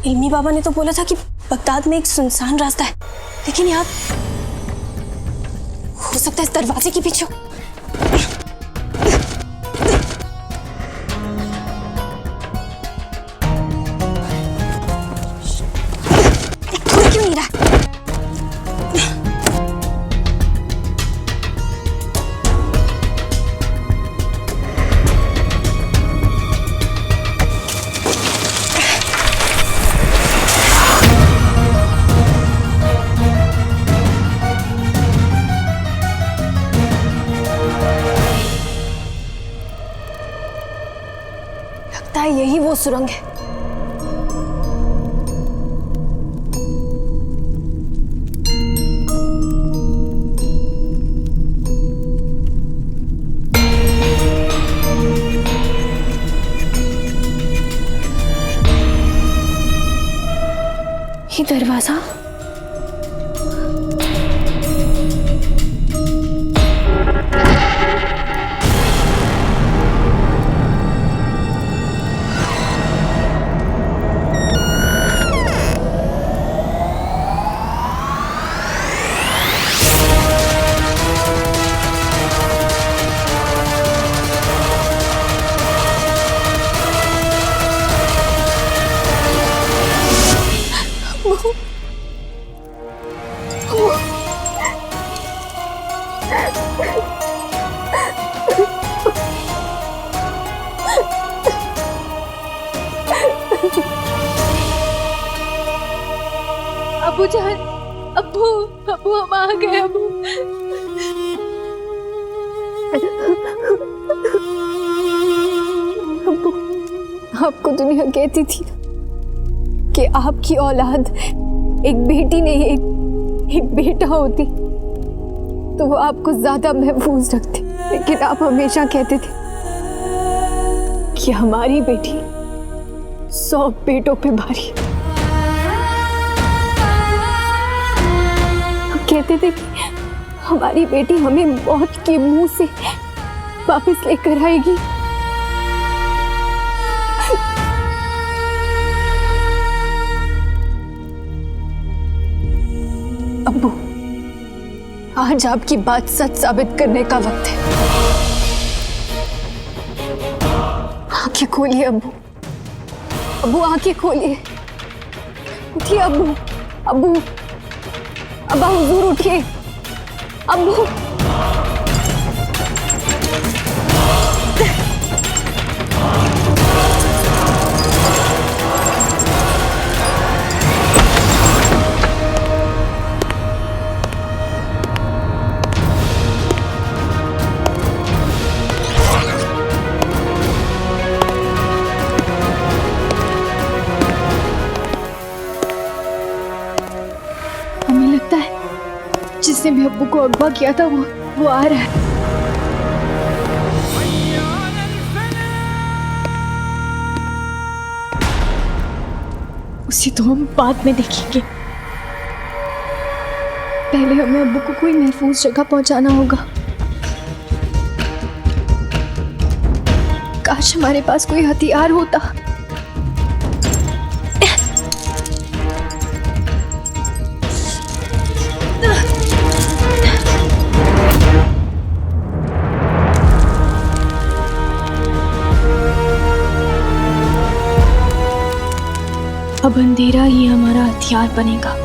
इल्मी बाबा ने तो बोला था कि बगदाद में एक सुनसान रास्ता है, लेकिन यहाँ हो सकता है इस दरवाजे के पीछे। खुल क्यों नहीं रहा? लगता है यही वो सुरंग है। ये दरवाजा अबू जान, अबू अबू हम आ गए। अबू अबू, आपको दुनिया कहती थी कि आपकी औलाद एक बेटी नहीं एक बेटा होती तो वो आपको ज्यादा महफूज रखते, लेकिन आप हमेशा कहते थे कि हमारी बेटी 100 बेटों पे भारी है। हम कहते थे कि हमारी बेटी हमें मौत के मुंह से वापस लेकर आएगी। अब्बू, आज आपकी बात सच साबित करने का वक्त है। आंखें खोलिए अब्बू, अब्बू आंखें खोलिए। उठिए अब्बू, अब्बू, अब्बा हुजूर उठिए। अब्बू, जिसने भी अब्बू को अगवा किया था वो आ रहा है। उसे तो हम बाद में देखेंगे, पहले हमें अब्बू को कोई महफूज जगह पहुंचाना होगा। काश हमारे पास कोई हथियार होता। अब अंधेरा ही हमारा हथियार बनेगा।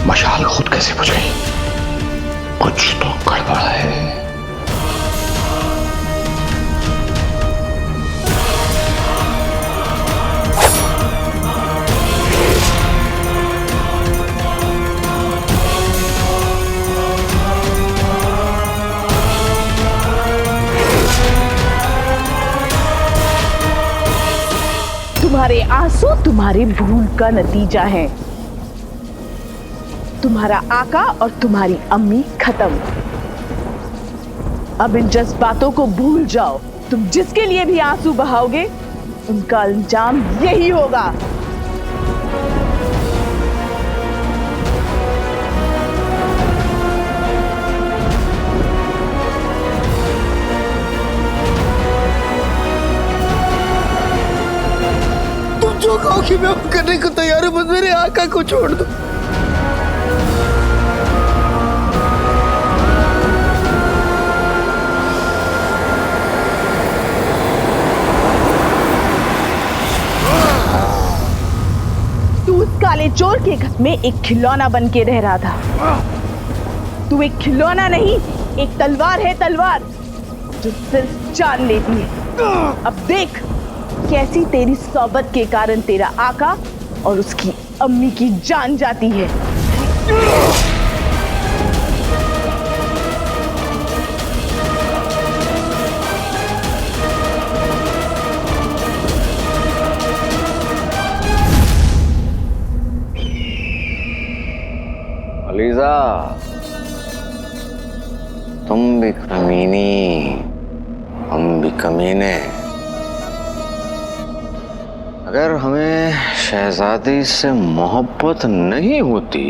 मशाल खुद कैसे बुझ गई? कुछ तो गड़बड़ है। तुम्हारे आंसू तुम्हारे भूल का नतीजा है। तुम्हारा आका और तुम्हारी अम्मी खत्म। अब इन जज्बातों को भूल जाओ। तुम जिसके लिए भी आंसू बहाओगे उनका अंजाम यही होगा। तुम जो कहोगे मैं वो करने को तैयार हूं, बस मेरे आका को छोड़ दो। काले चोर के घर में एक खिलौना बन के रह रहा था। तू एक खिलौना नहीं, एक तलवार है, तलवार जो सिर्फ जान लेती है। अब देख कैसी तेरी सोबत के कारण तेरा आका और उसकी अम्मी की जान जाती है। अलीजा, तुम भी कमीनी, हम भी कमीने। अगर हमें शहजादी से मोहब्बत नहीं होती,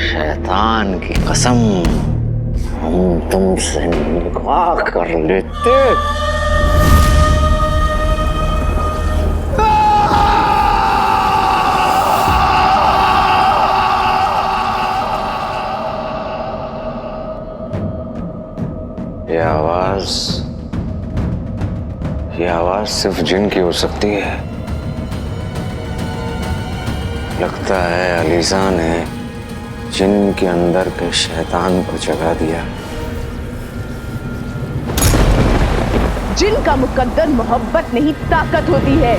शैतान की कसम, हम तुमसे निकाह कर लेते। ये आवाज सिर्फ जिन की हो सकती है। लगता है अलीजा ने जिन के अंदर के शैतान को जगा दिया। जिन का मुकद्दर मोहब्बत नहीं ताकत होती है।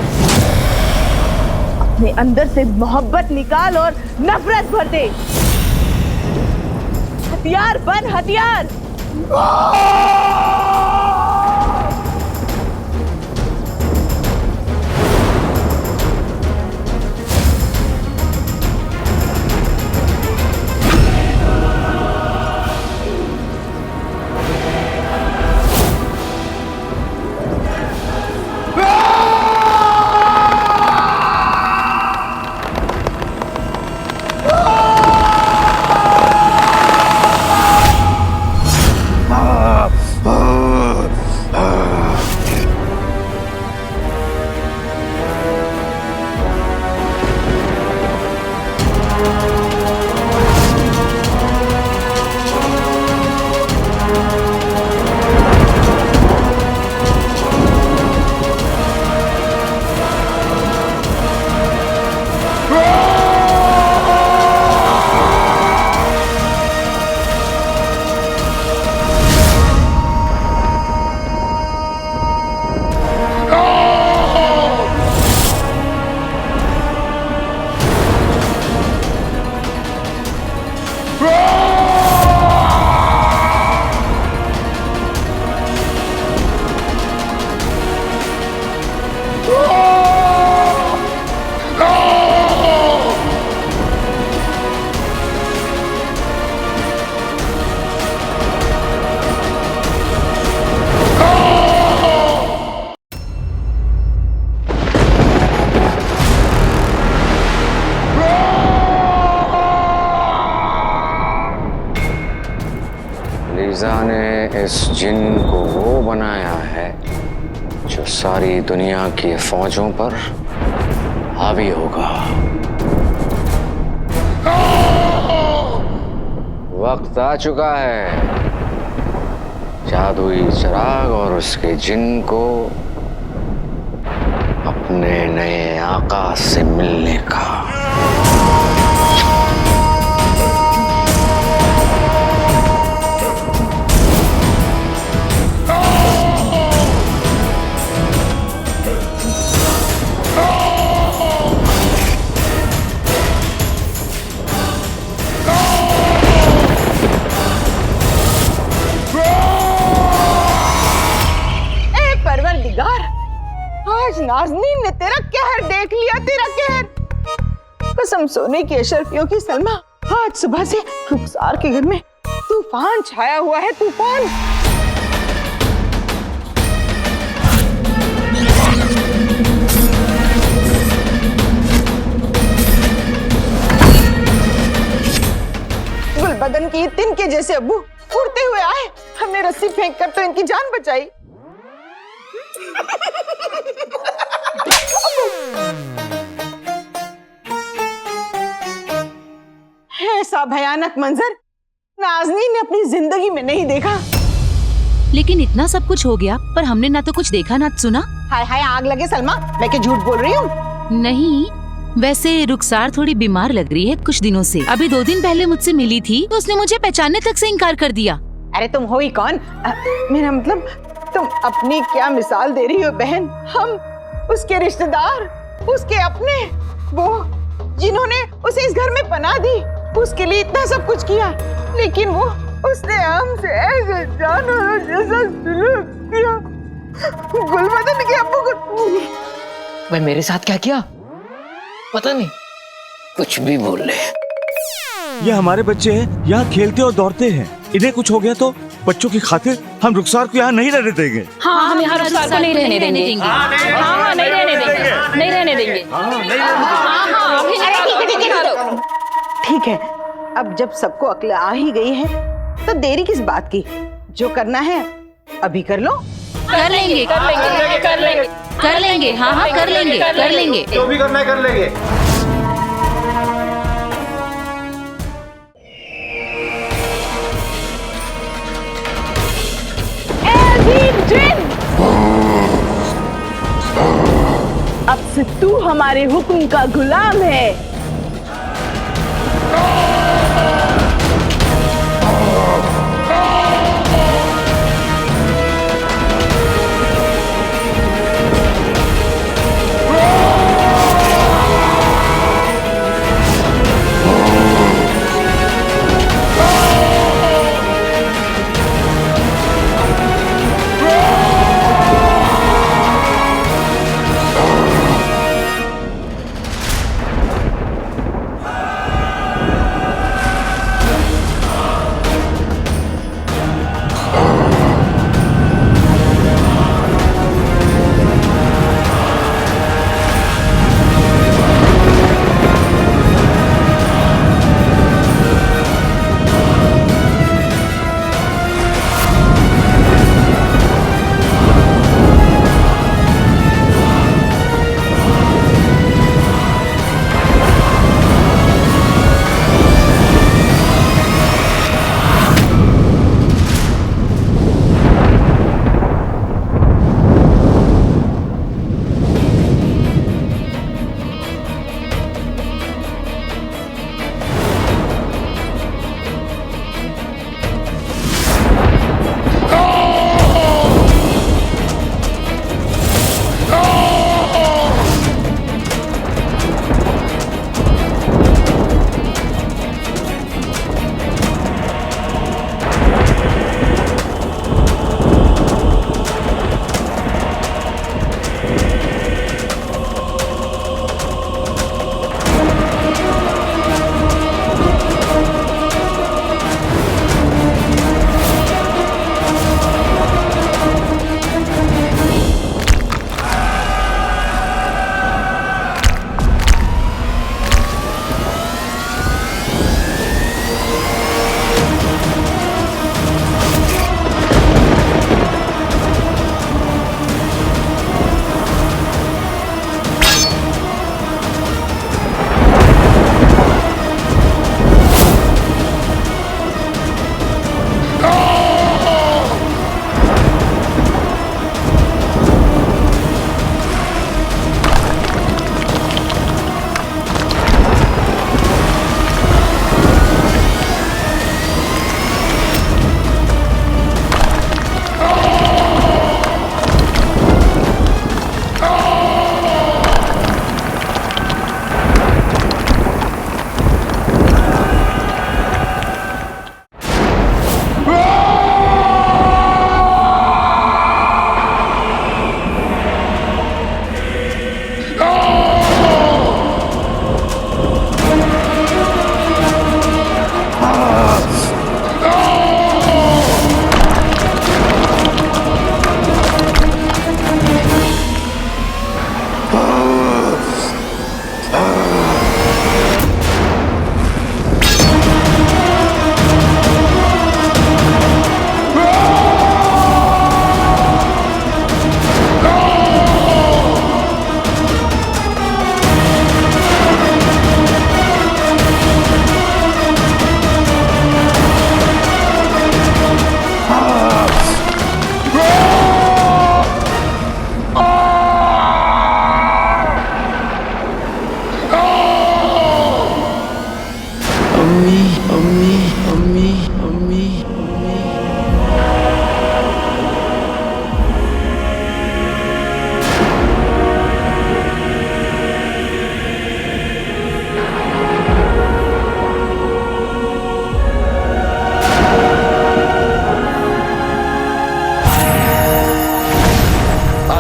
अपने अंदर से मोहब्बत निकाल और नफरत भर दे। हथियार बन, हथियार। अलीजा ने इस जिन को वो बनाया है जो सारी दुनिया की फौजों पर हावी होगा। वक्त आ चुका है जादुई चिराग और उसके जिन को अपने नए आका से मिलने का। आज नाज़नीन ने तेरा कहर देख लिया, तेरा कहर। बस हम सोने की अशरफियों की सलमा, आज सुबह से रुखसार के घर में तूफान छाया हुआ है, तूफान। गुलबदन की तिनके जैसे अब्बू उड़ते हुए आए, हमने रस्सी फेंक कर तो इनकी जान बचाई। ऐसा भयानक मंजर नाज़नीन ने अपनी जिंदगी में नहीं देखा। लेकिन इतना सब कुछ हो गया पर हमने ना तो कुछ देखा ना सुना। हाय हाय आग लगे सलमा, मैं क्या झूठ बोल रही हूँ? नहीं, वैसे रुखसार थोड़ी बीमार लग रही है कुछ दिनों से। अभी 2 दिन पहले मुझसे मिली थी तो उसने मुझे पहचानने तक से इनकार कर दिया। अरे तुम हो ही कौन? मेरा मतलब तुम अपनी क्या मिसाल दे रही हो बहन? हम उसके रिश्तेदार, उसके अपने, वो जिन्होंने उसे इस घर में पनाह दी, उसके लिए इतना सब कुछ किया, लेकिन वो उसने हमसे ऐसे जानवर जैसा सलूक किया। गुलबदन के अब्बू को भाई मेरे साथ क्या किया पता नहीं, कुछ भी बोल रहे हैं। ये हमारे बच्चे हैं, यहाँ खेलते और दौड़ते हैं। इन्हें कुछ हो गया तो बच्चों की खातिर हम रुखसार को यहाँ नहीं रहने देंगे। हाँ, हम यहाँ रुखसार को नहीं रहने देंगे। हाँ, नहीं रहने देंगे, नहीं रहने देंगे। हाँ, अभी निकालो। ठीक है, अब जब सबको अक्ल आ ही गई है तो देरी किस बात की? जो करना है अभी कर लो। कर लेंगे, कर लेंगे, कर लेंगे, कर लेंगे। हाँ हाँ कर लेंगे, कर लेंगे। जो भी करना है कर लेंगे। अब से तू हमारे हुक्म का गुलाम है।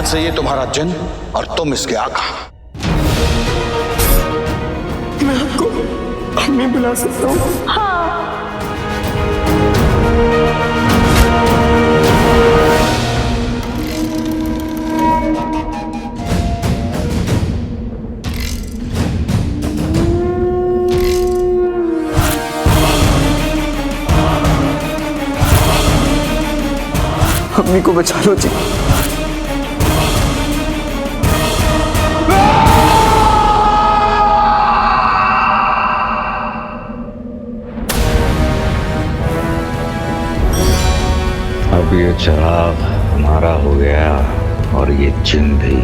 से ये तुम्हारा जिन और तुम इसके आका। मैं आपको अम्मी बुला सकता हूँ? अम्मी को बचा लो जी। अब ये चिराग हमारा हो गया और ये जिन भी।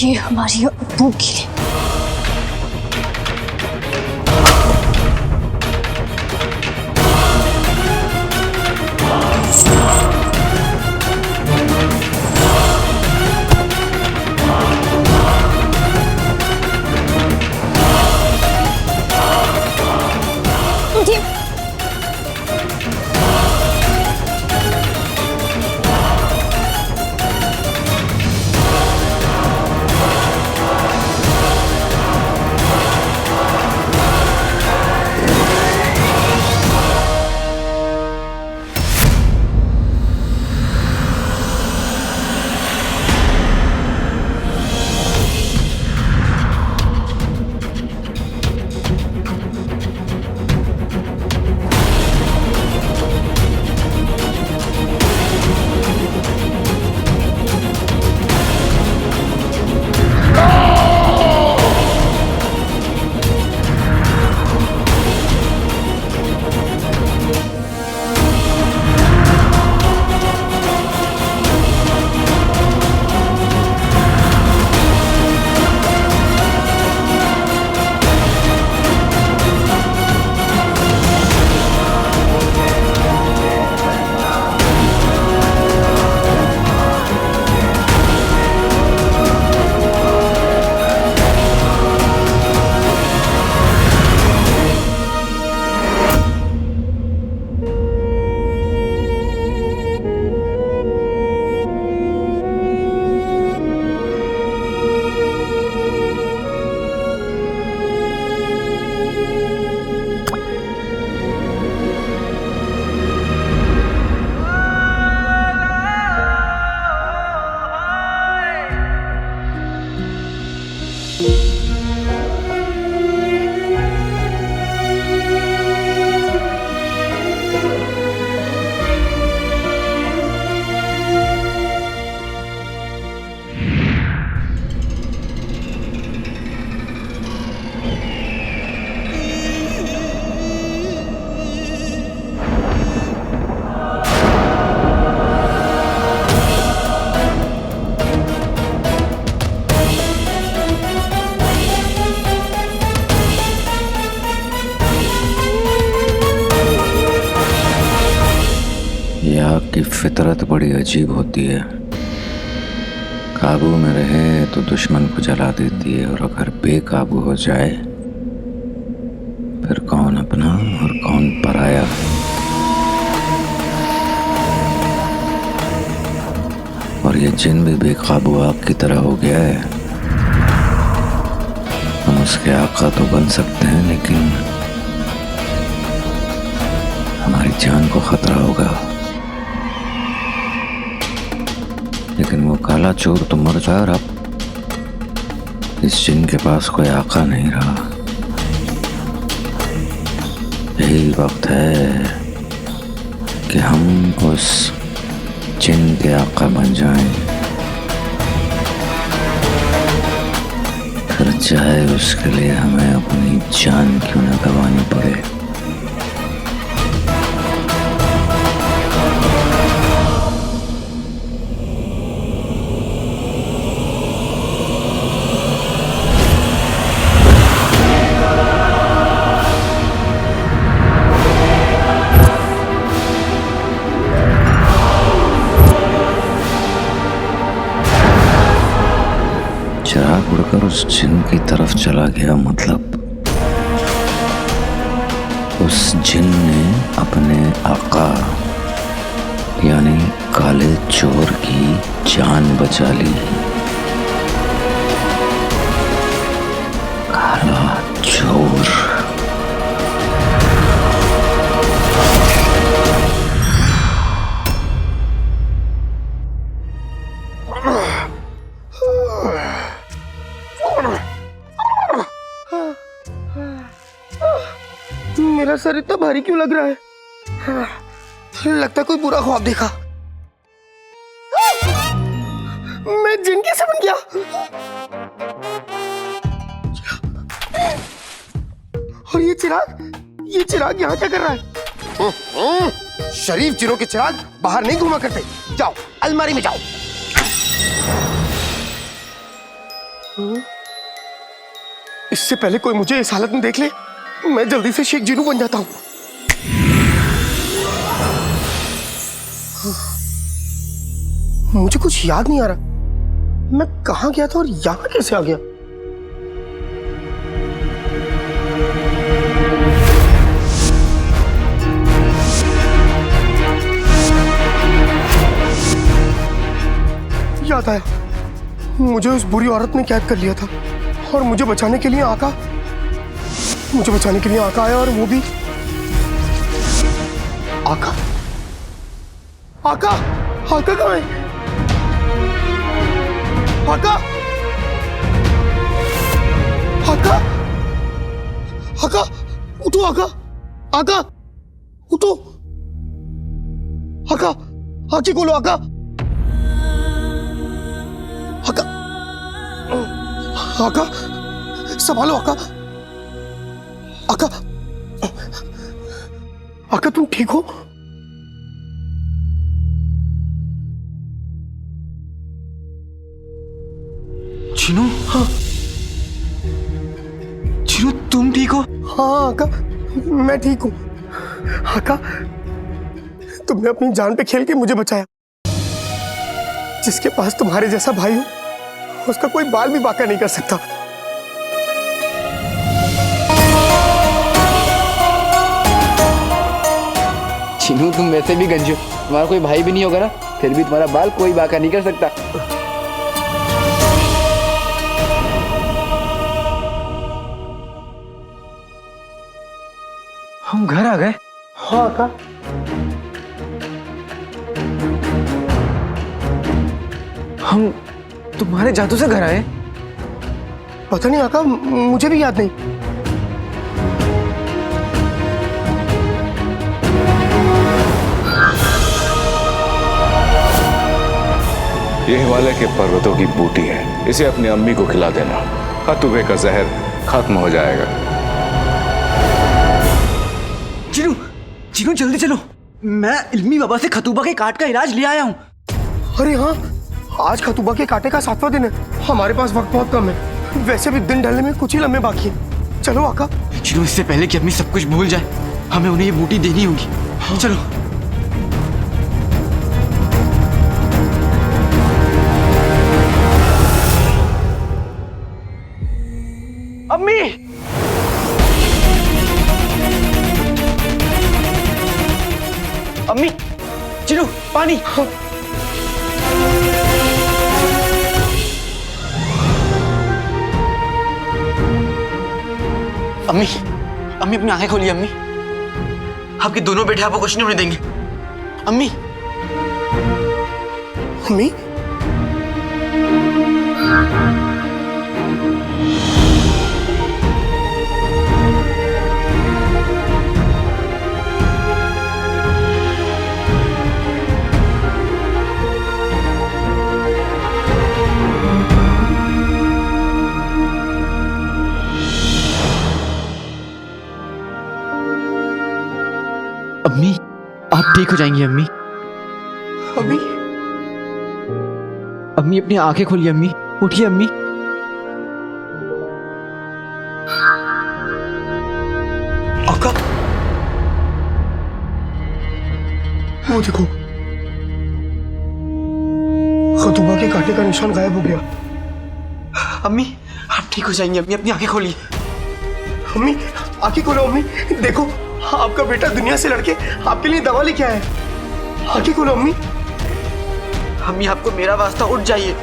ये हमारी अब्बू की ये आग की फितरत बड़ी अजीब होती है। काबू में रहे तो दुश्मन को जला देती है, और अगर बेकाबू हो जाए फिर कौन अपना और कौन पराया। और ये जिन भी बेकाबू आग की तरह हो गया है। हम उसके आका तो बन सकते हैं, लेकिन हमारी जान को खतरा होगा। लेकिन वो काला चोर तो मर जाए, और अब इस जिन के पास कोई आका नहीं रहा। यही वक्त है कि हम उस जिन के आका बन जाएं, फिर चाहे उसके लिए हमें अपनी जान क्यों न गंवानी पड़े। चिराग उड़कर उस जिन की तरफ चला गया, मतलब उस जिन ने अपने आका यानी काले चोर की जान बचा ली। काला चोर। मेरा सर इतना भारी क्यों लग रहा है? लगता कोई बुरा ख्वाब देखा। मैं जिन कैसे बन गया? और ये चिराग यहाँ क्या कर रहा है? शरीफ जिनों के चिराग बाहर नहीं घुमा करते। जाओ अलमारी में जाओ। इससे पहले कोई मुझे इस हालत में देख ले, मैं जल्दी से शेख जिनू बन जाता हूं। मुझे कुछ याद नहीं आ रहा मैं कहां गया था और यहां कैसे आ गया। याद आया, मुझे उस बुरी औरत ने कैद कर लिया था और मुझे बचाने के लिए आका आया, और वो भी आका कहाँ है? आका उठो, आका उठो, आका आंखें खोलो, आका संभालो, आका तुम ठीक हो? चिनू? हाँ चिनू, तुम ठीक हो? हाँ आका, मैं ठीक हूं। आका, तुमने अपनी जान पे खेल के मुझे बचाया। जिसके पास तुम्हारे जैसा भाई हो, उसका कोई बाल भी बाका नहीं कर सकता। चिनू, तुम वैसे भी गंजो, तुम्हारा कोई भाई भी नहीं होगा ना, फिर भी तुम्हारा बाल कोई बाका नहीं कर सकता। हम घर आ गए? हाँ आका। हम तुम्हारे जादू से घर आए? पता नहीं आका, मुझे भी याद नहीं। ये हिमालय के पर्वतों की बूटी है, इसे अपनी अम्मी को खिला देना, खतुबे का जहर खत्म हो जाएगा। चिनू जल्दी चलो, मैं इल्मी बाबा से खतूबा के काट का इलाज ले आया हूँ। अरे हाँ, आज खतूबा के कांटे का 7वां दिन है। हमारे पास वक्त बहुत कम है, वैसे भी दिन ढलने में कुछ ही लम्हे बाकी हैं। चलो आका। चिनू, इससे पहले कि अम्मी सब कुछ भूल जाए, हमें उन्हें ये बूटी देनी होगी। हाँ। चलो। अम्मी, चिनू, पानी। अम्मी, अम्मी अपनी आंखें खोलिए अम्मी। आपके दोनों बेटे आपको कुछ नहीं होने देंगे। अम्मी, अम्मी, अम्मी, आप ठीक हो जाएंगी अम्मी। अम्मी, अम्मी अपनी आंखें खोलिए अम्मी, उठिए अम्मी। आका, वो देखो, खतूबा के कांटे का निशान गायब हो गया। अम्मी, आप ठीक हो जाएंगी अम्मी, अपनी आंखें खोलिए। अम्मी, आंखें खोलो अम्मी, देखो आपका बेटा दुनिया से लड़के आपके लिए दवा लेके आया है। आंखें खोलो अम्मी। अम्मी, आपको मेरा वास्ता, उठ जाइए।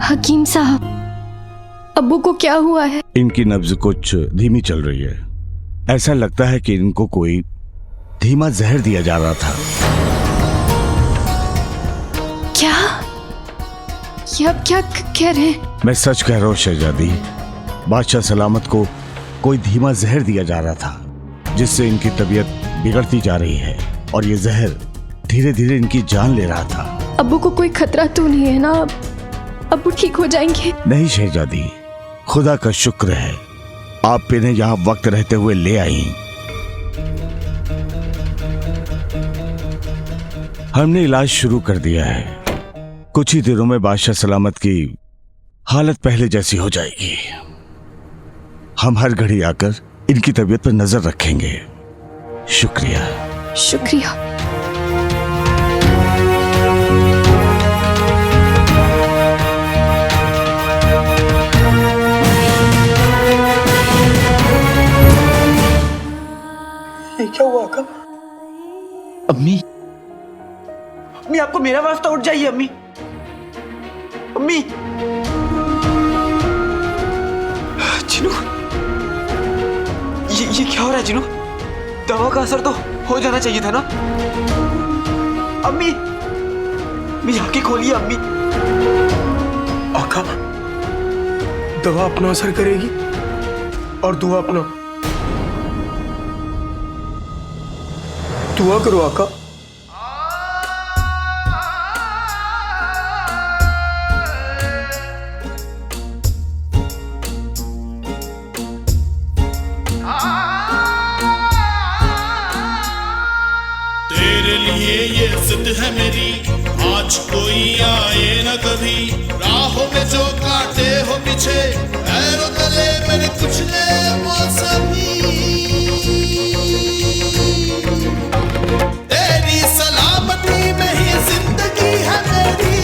हकीम साहब, अब्बू को क्या हुआ है? इनकी नब्ज कुछ धीमी चल रही है। ऐसा लगता है कि इनको कोई धीमा जहर दिया जा रहा था। क्या? ये आप क्या कह रहे हैं? मैं सच कह रहा हूँ शहजादी, बादशाह सलामत को कोई धीमा जहर दिया जा रहा था, जिससे इनकी तबीयत बिगड़ती जा रही है और ये जहर धीरे धीरे इनकी जान ले रहा था। अब्बू को कोई खतरा तो नहीं है ना? अब्बू ठीक हो जाएंगे? नहीं शहजादी, खुदा का शुक्र है आप इन्हें यहाँ वक्त रहते हुए ले आई। हमने इलाज शुरू कर दिया है। कुछ ही दिनों में बादशाह सलामत की हालत पहले जैसी हो जाएगी। हम हर घड़ी आकर इनकी तबीयत पर नजर रखेंगे। शुक्रिया। शुक्रिया। ये क्या हुआ आका? अम्मी, अम्मी आपको मेरा वास्ता, उठ जाइए अम्मी। अम्मी, जिनू, ये क्या हो रहा है जिनू? दवा का असर तो हो जाना चाहिए था ना। अम्मी, मेरी आंखें खोलिए अम्मी। आका, दवा अपना असर करेगी और दुआ अपना। दुआ करो आका। तेरे लिए ये जिद है मेरी, आज कोई आए न कभी। राहों में जो काटे हो पीछे, पैरों तले मेरे कुचले मौसमी। तेरी सलामती में ही जिंदगी है मेरी,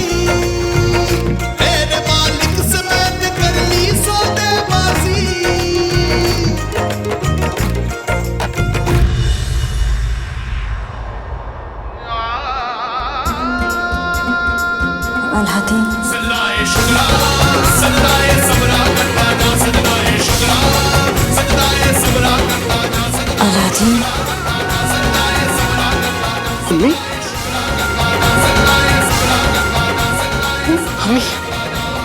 मेरे मालिक से मैंने कर ली सौदेबाजी। अलादीन, सल्लाए शुक्रा, सल्लाए सबरा करवाना, सल्लाए शुक्रा, सल्लाए सबरा करवाना, अलादीन। अम्मी, अम्मी,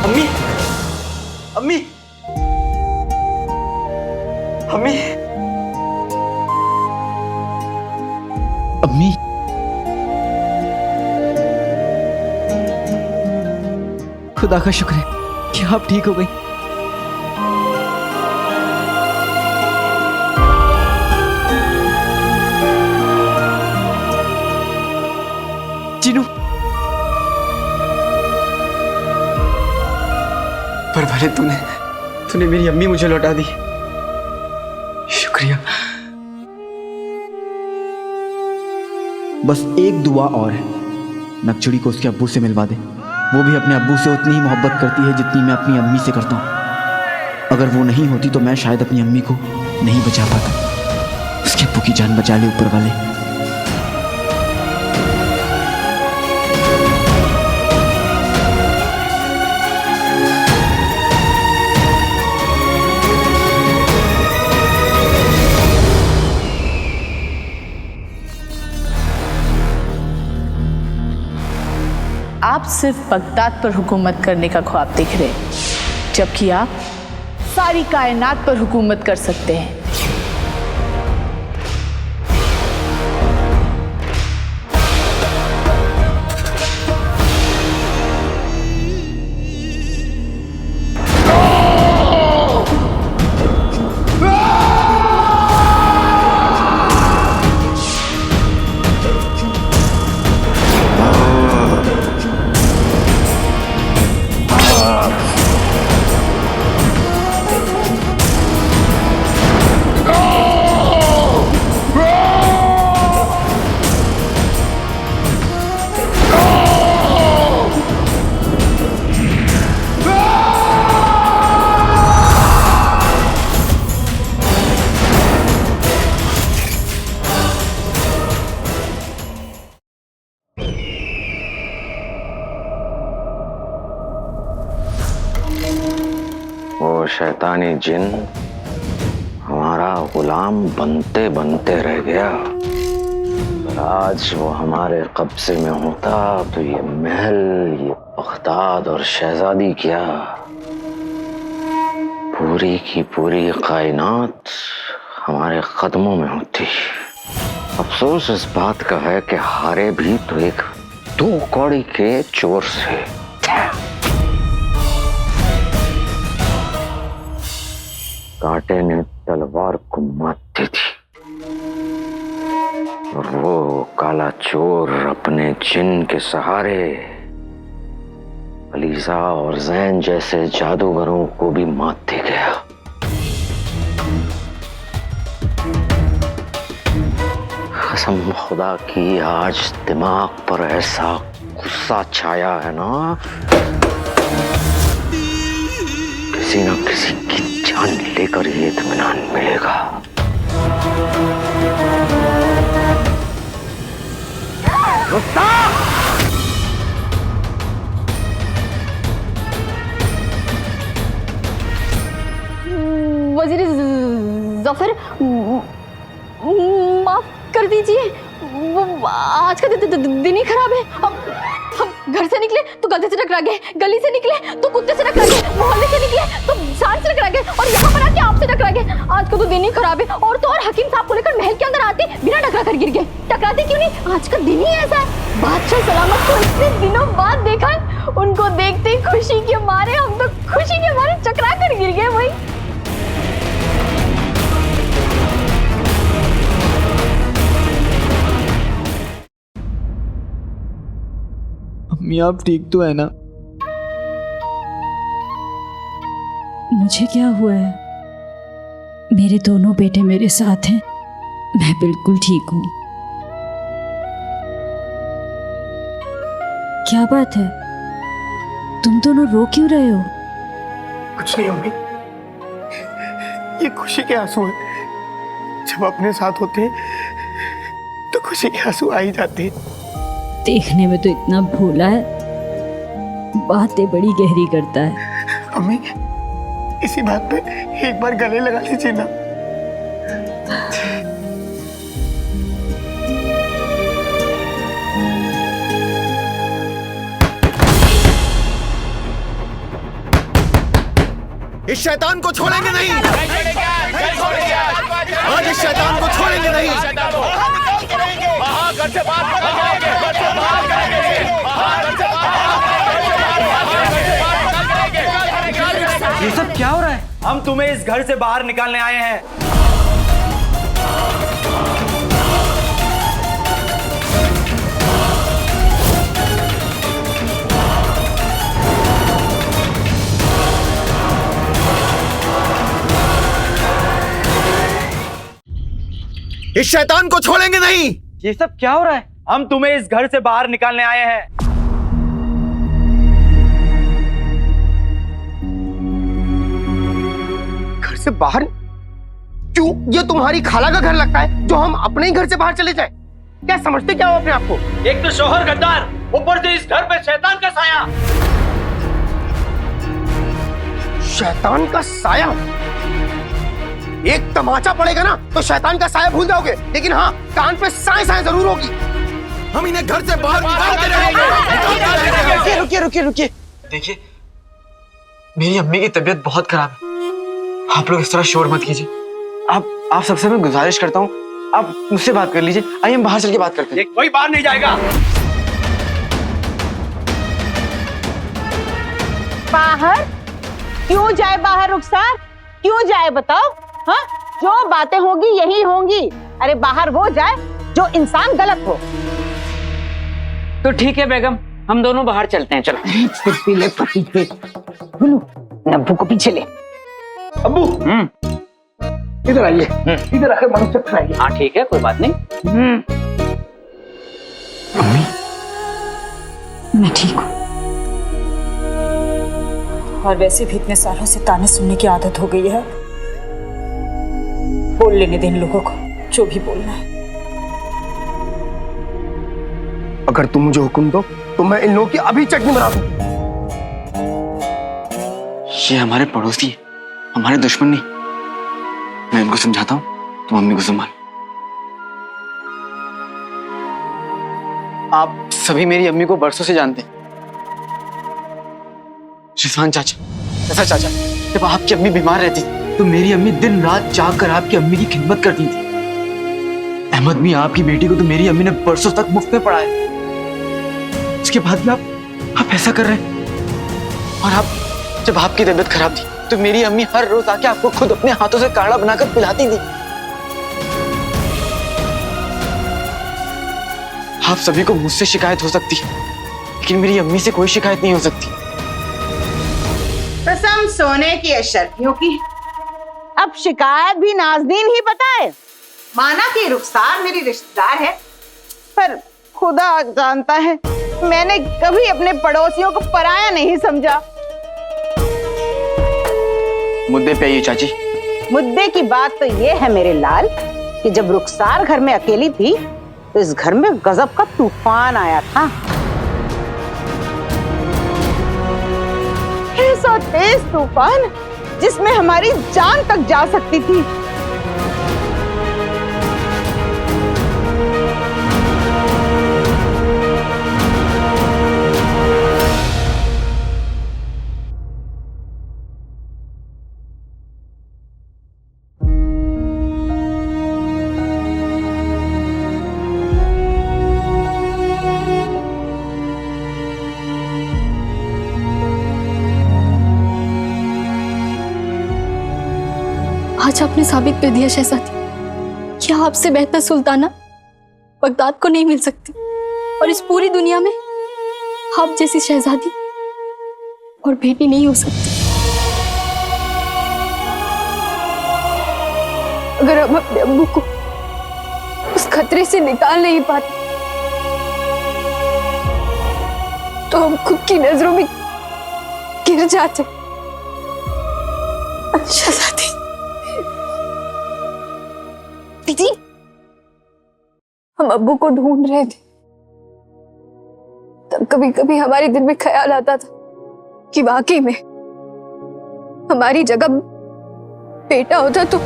अम्मी, अम्मी, अम्मी, अम्मी, खुदा का शुक्र है कि आप ठीक हो गई। अरे तूने मेरी अम्मी मुझे लौटा दी, शुक्रिया। बस एक दुआ और है, नकचड़ी को उसके अब्बू से मिलवा दे। वो भी अपने अब्बू से उतनी ही मोहब्बत करती है जितनी मैं अपनी अम्मी से करता हूँ। अगर वो नहीं होती तो मैं शायद अपनी अम्मी को नहीं बचा पाता। उसके अब्बू की जान बचा ले ऊपर वाले। आप सिर्फ बगदाद पर हुकूमत करने का ख्वाब देख रहे हैं, जबकि आप सारी कायनात पर हुकूमत कर सकते हैं। वो शैतानी जिन हमारा गुलाम बनते बनते रह गया। अगर आज वो हमारे कब्जे में होता तो ये महल, ये बगदाद और शहजादी क्या, पूरी की पूरी कायनात हमारे कदमों में होती। अफसोस इस बात का है कि हारे भी तो एक 2 कौड़ी के चोर से। कांटे ने तलवार को मात दी थी और वो काला चोर अपने जिन के सहारे अलीजा और जैन जैसे जादूगरों को भी मात दे गया। कसम खुदा की आज दिमाग पर ऐसा गुस्सा छाया है ना, किसी न किसी की जान लेकर ये इत्मीनान मिलेगा। वजीर जफर, माफ कर दीजिए, वो आज का दिन ही खराब है। हम घर से निकले तो गधे से टकरा गए, गली से निकले तो कुत्ते से टकरा गए, मोहल्ले से निकले तो सांड से टकरा गए और यहाँ पर आके आपसे टकरा गए। आज का तो दिन ही खराब है। और तो और हकीम साहब को लेकर महल के अंदर आते बिना टकरा कर गिर गए। टकराते क्यों नहीं, आज का दिन ही ऐसा है। बादशाह सलामत को इतने दिनों बाद देखा, उनको देखते खुशी के मारे हम तो खुशी के मारे चकरा कर गिर गए। वही अम्मी आप ठीक तो है ना? मुझे क्या हुआ है? मेरे दोनों बेटे मेरे साथ हैं, मैं बिल्कुल ठीक हूँ। क्या बात है, तुम दोनों रो क्यों रहे हो? कुछ नहीं अम्मी, ये खुशी के आंसू हैं। जब अपने साथ होते हैं तो खुशी के आंसू आ ही जाते हैं। देखने में तो इतना भोला है, बातें बड़ी गहरी करता है। अम्मी इसी बात पे एक बार गले लगा लीजिए ना। इस शैतान को छोड़ेंगे नहीं, आज इस शैतान को छोड़ेंगे नहीं। ये सब क्या हो रहा है? हम तुम्हें इस घर से बाहर निकालने आए हैं। इस शैतान को छोड़ेंगे नहीं। ये सब क्या हो रहा है? हम तुम्हें इस घर से बाहर निकालने आए हैं। घर से बाहर? क्यों? ये तुम्हारी खाला का घर लगता है जो हम अपने ही घर से बाहर चले जाए? क्या समझते क्या हो अपने आप को? एक तो शौहर गद्दार, ऊपर से इस घर पे शैतान का साया। शैतान का साया? एक तमाचा पड़ेगा ना तो शैतान का साया भूल जाओगे, लेकिन हाँ, कान पे साए साए जरूर होगी। हम इन्हें घर से बाहर निकाल के रहेंगे। रुकिए रुकिए रुकिए। देखिए, मेरी अम्मी की तबीयत बहुत खराब है, आप लोग इस तरह शोर मत कीजिए। आप सबसे मैं गुजारिश करता हूँ, आप मुझसे बात कर लीजिए। आइए हम बाहर चल के बात करते हैं। कोई बाहर नहीं जाएगा। बाहर? क्यों जाए बाहर रुखसार? क्यों जाए बताओ? हाँ, जो बातें होगी यही होंगी। अरे बाहर वो जाए जो इंसान गलत हो। तो ठीक है बेगम, हम दोनों बाहर चलते हैं। चलो। नब्बू को पीछे ले। अब्बू इधर आइए, इधर आकर मनुष्य खाइए। हाँ ठीक है, कोई बात नहीं। अम्मी, मैं ठीक हूँ, और वैसे भी इतने सालों से ताने सुनने की आदत हो गई है। बोल लेने दें इन लोगों को जो भी बोलना है। अगर तुम मुझे हुक्म दो तो मैं इन लोगों की अभी चटनी बना दूं। ये हमारे पड़ोसी है, हमारे दुश्मन नहीं। मैं इनको समझाता हूँ, तुम अम्मी को संभाल। आप सभी मेरी अम्मी को बरसों से जानते हैं। रिजवान चाचा, ऐसा चाचा, जब आपकी अम्मी बीमार रहती थी तो मेरी अम्मी दिन रात जाग कर आपकी अम्मी की खिदमत करती थी। अहमद भी आपकी बेटी को तो मेरी अम्मी ने बरसों तक मुफ्त में पढ़ाया। उसके बाद भी आप ऐसा कर रहे हैं। और आप, जब आपकी तबीयत खराब थी तो मेरी अम्मी हर रोज आके आपको खुद अपने हाथों से काढ़ा बनाकर पिलाती थी। आप सभी को मुझसे शिकायत हो सकती है, लेकिन मेरी अम्मी से कोई शिकायत नहीं हो सकती। कसम सोने की अशर्फियों की, अब शिकायत भी नाज़नीन ही पता है। माना कि रुखसार मेरी रिश्तेदार है, पर खुदा जानता है मैंने कभी अपने पड़ोसियों को पराया नहीं समझा। मुद्दे पे आइए चाची। मुद्दे की बात तो ये है मेरे लाल कि जब रुखसार घर में अकेली थी तो इस घर में गजब का तूफान आया था। ऐसा तेज तूफान जिसमें हमारी जान तक जा सकती थी। आज आपने साबित कर दिया शहजादी कि आपसे बेहतर सुल्ताना बगदाद को नहीं मिल सकती, और इस पूरी दुनिया में आप जैसी शहजादी और बेटी नहीं हो सकती। अगर हम अपने अब्बू को उस खतरे से निकाल नहीं पाते तो हम खुद की नजरों में गिर जाते। शहजादी दीदी, हम अब्बू को ढूंढ रहे थे, तब कभी कभी हमारे दिल में ख्याल आता था कि वाकई में हमारी जगह बेटा होता तो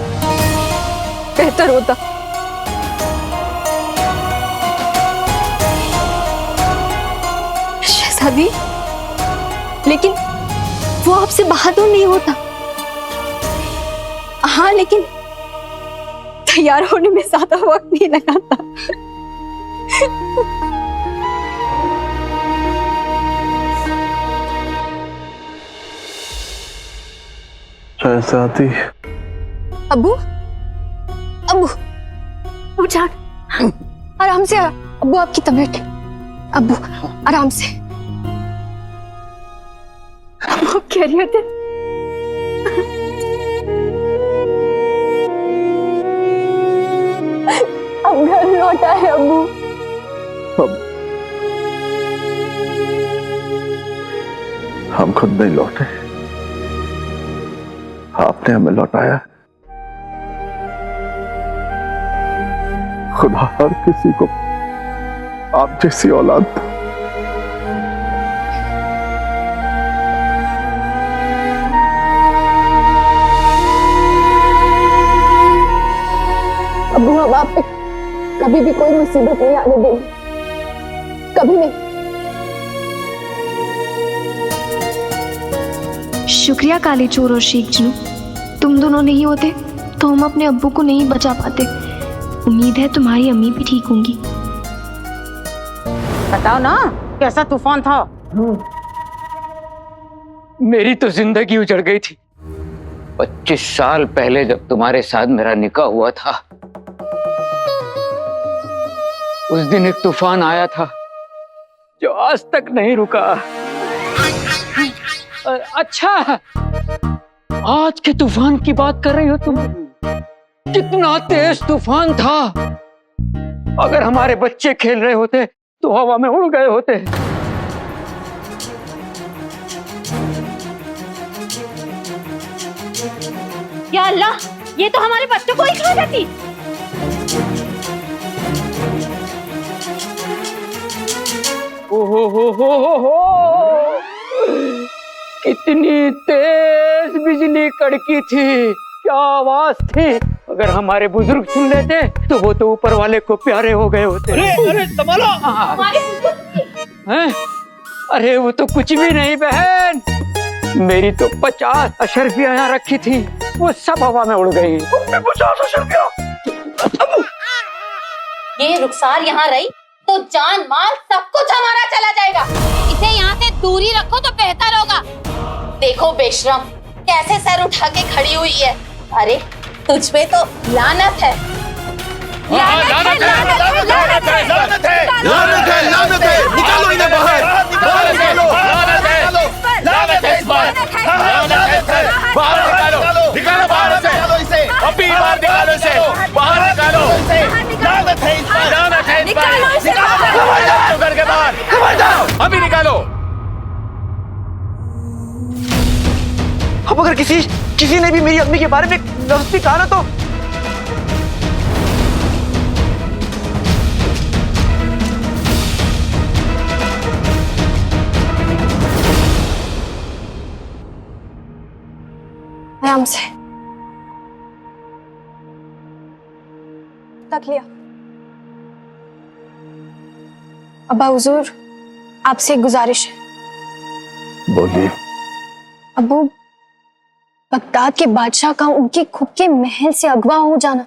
बेहतर होता। शहजादी, लेकिन वो आपसे बहादुर नहीं होता। हाँ, लेकिन तैयार होने में ज्यादा वक्त नहीं लगाता। शहजादी। अब्बू, अब्बू, अब्बू जान, आराम से। अब्बू आपकी तबीयत, अब्बू आराम से। अब्बू खैरियत है? लौटा है अब्बू। हम खुद नहीं लौटे, आपने हमें लौटाया। खुदा हर किसी को आप जैसी औलाद दे। अब्बू हम आप पे कभी भी कोई मुसीबत नहीं आने देंगे, कभी नहीं। शुक्रिया काले चोर और शेख जनू, तुम दोनों नहीं होते तो हम अपने अब्बू को नहीं बचा पाते। उम्मीद है तुम्हारी अम्मी भी ठीक होंगी। बताओ ना कैसा तूफान था। मेरी तो जिंदगी उजड़ गई थी। 25 साल पहले जब तुम्हारे साथ मेरा निकाह हुआ था, उस दिन एक तूफान आया था जो आज तक नहीं रुका। अच्छा, आज के तूफान की बात कर रही हो तुम? कितना तेज तूफान था। अगर हमारे बच्चे खेल रहे होते तो हवा में उड़ गए होते। या अल्लाह, ये तो हमारे बच्चों को ही खा जाती। ओहो, कितनी तेज बिजली कड़की थी, क्या आवाज थी। अगर हमारे बुजुर्ग सुन लेते तो वो तो ऊपर वाले को प्यारे हो गए होते। अरे संभालो। अरे वो तो कुछ भी नहीं बहन, मेरी तो 50 अशरफियां यहाँ रखी थी, वो सब हवा में उड़ गई। 50 अशरफियां? ये रुखसार यहाँ रही तो जान माल सब कुछ हमारा चला जाएगा। इसे यहाँ से दूरी रखो तो बेहतर होगा। देखो बेशरम कैसे सर उठा के खड़ी हुई है। अरे तुझ पे तो लानत है। लानत है। निकालो इन्हें बाहर। लानत है इस बार। बाहर निकालो। निकालो बाहर से। अभी बाहर निकालो इसे। बाहर निकालो। लानत है इस बार। लानत है इस बार। निकालो घर के बाहर। अभी निकालो। अब अगर किसी ने भी मेरी अम्मी के बारे में लफ्ज़ भी कहा ना तो आराम से तक लिया। अब्बा हुजूर, आपसे एक गुजारिश है। बोलिए। अब्बू, बगदाद के बादशाह का उनके खुद के महल से अगवा हो जाना,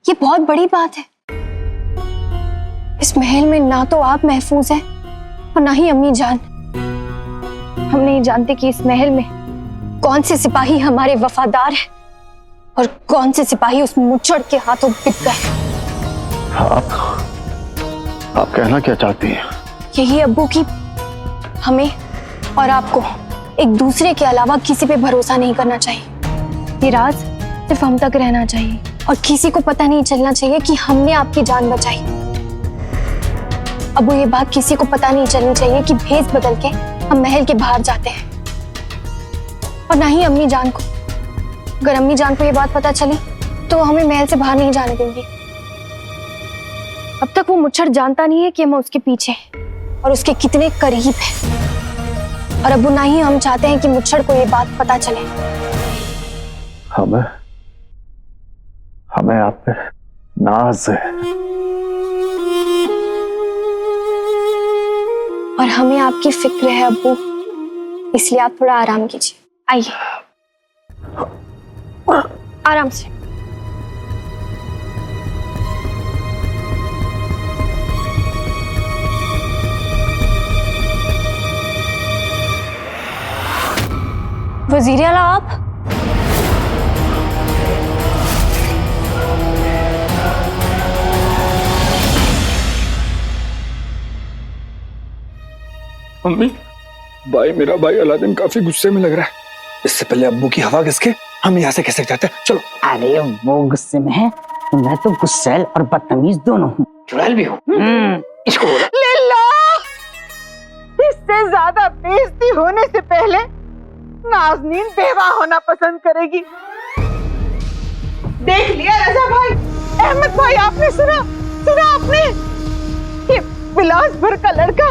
ये बहुत बड़ी बात है। इस महल में ना तो आप महफूज हैं और ना ही अम्मी जान। हम नहीं जानते कि इस महल में कौन से सिपाही हमारे वफादार हैं और कौन से सिपाही उस मुचड़ के हाथों बिक गए। आप कहना क्या चाहती हैं? यही अब्बू की हमें और आपको एक दूसरे के अलावा किसी पे भरोसा नहीं करना चाहिए। ये राज सिर्फ हम तक रहना चाहिए और किसी को पता नहीं चलना चाहिए कि हमने आपकी जान बचाई। अब्बू, ये बात किसी को पता नहीं चलनी चाहिए कि भेष बदल के हम महल के बाहर जाते हैं, और ना ही अम्मी जान को। अगर अम्मी जान को ये बात पता चली तो वो हमें महल से बाहर नहीं जाने देंगी। अब तक वो मुच्छर जानता नहीं है कि हम उसके पीछे हैं और उसके कितने करीब हैं। और अब्बू, ना ही हम चाहते हैं कि मुच्छर को ये बात पता चले। हमें आप पे नाज है और हमें आपकी फिक्र है अब्बू, इसलिए आप थोड़ा आराम कीजिए। आइए आराम से। वजीर आला आप? मम्मी, मेरा भाई अलादीन काफी गुस्से में लग रहा है। इससे पहले अब्बू की हवा किसके हम यहाँ से कैसे जाते हैं? चलो। अरे वो गुस्से में है, मैं तो गुस्सैल और बदतमीज दोनों हूँ। चुड़ैल भी हो। इसको बोला लीला, इससे ज्यादा बेइज्जती होने से पहले नाज़नीन बेवा होना पसंद करेगी। देख लिया रजा भाई, अहमद भाई, आपने सुना आपने? ये विलास भर का लड़का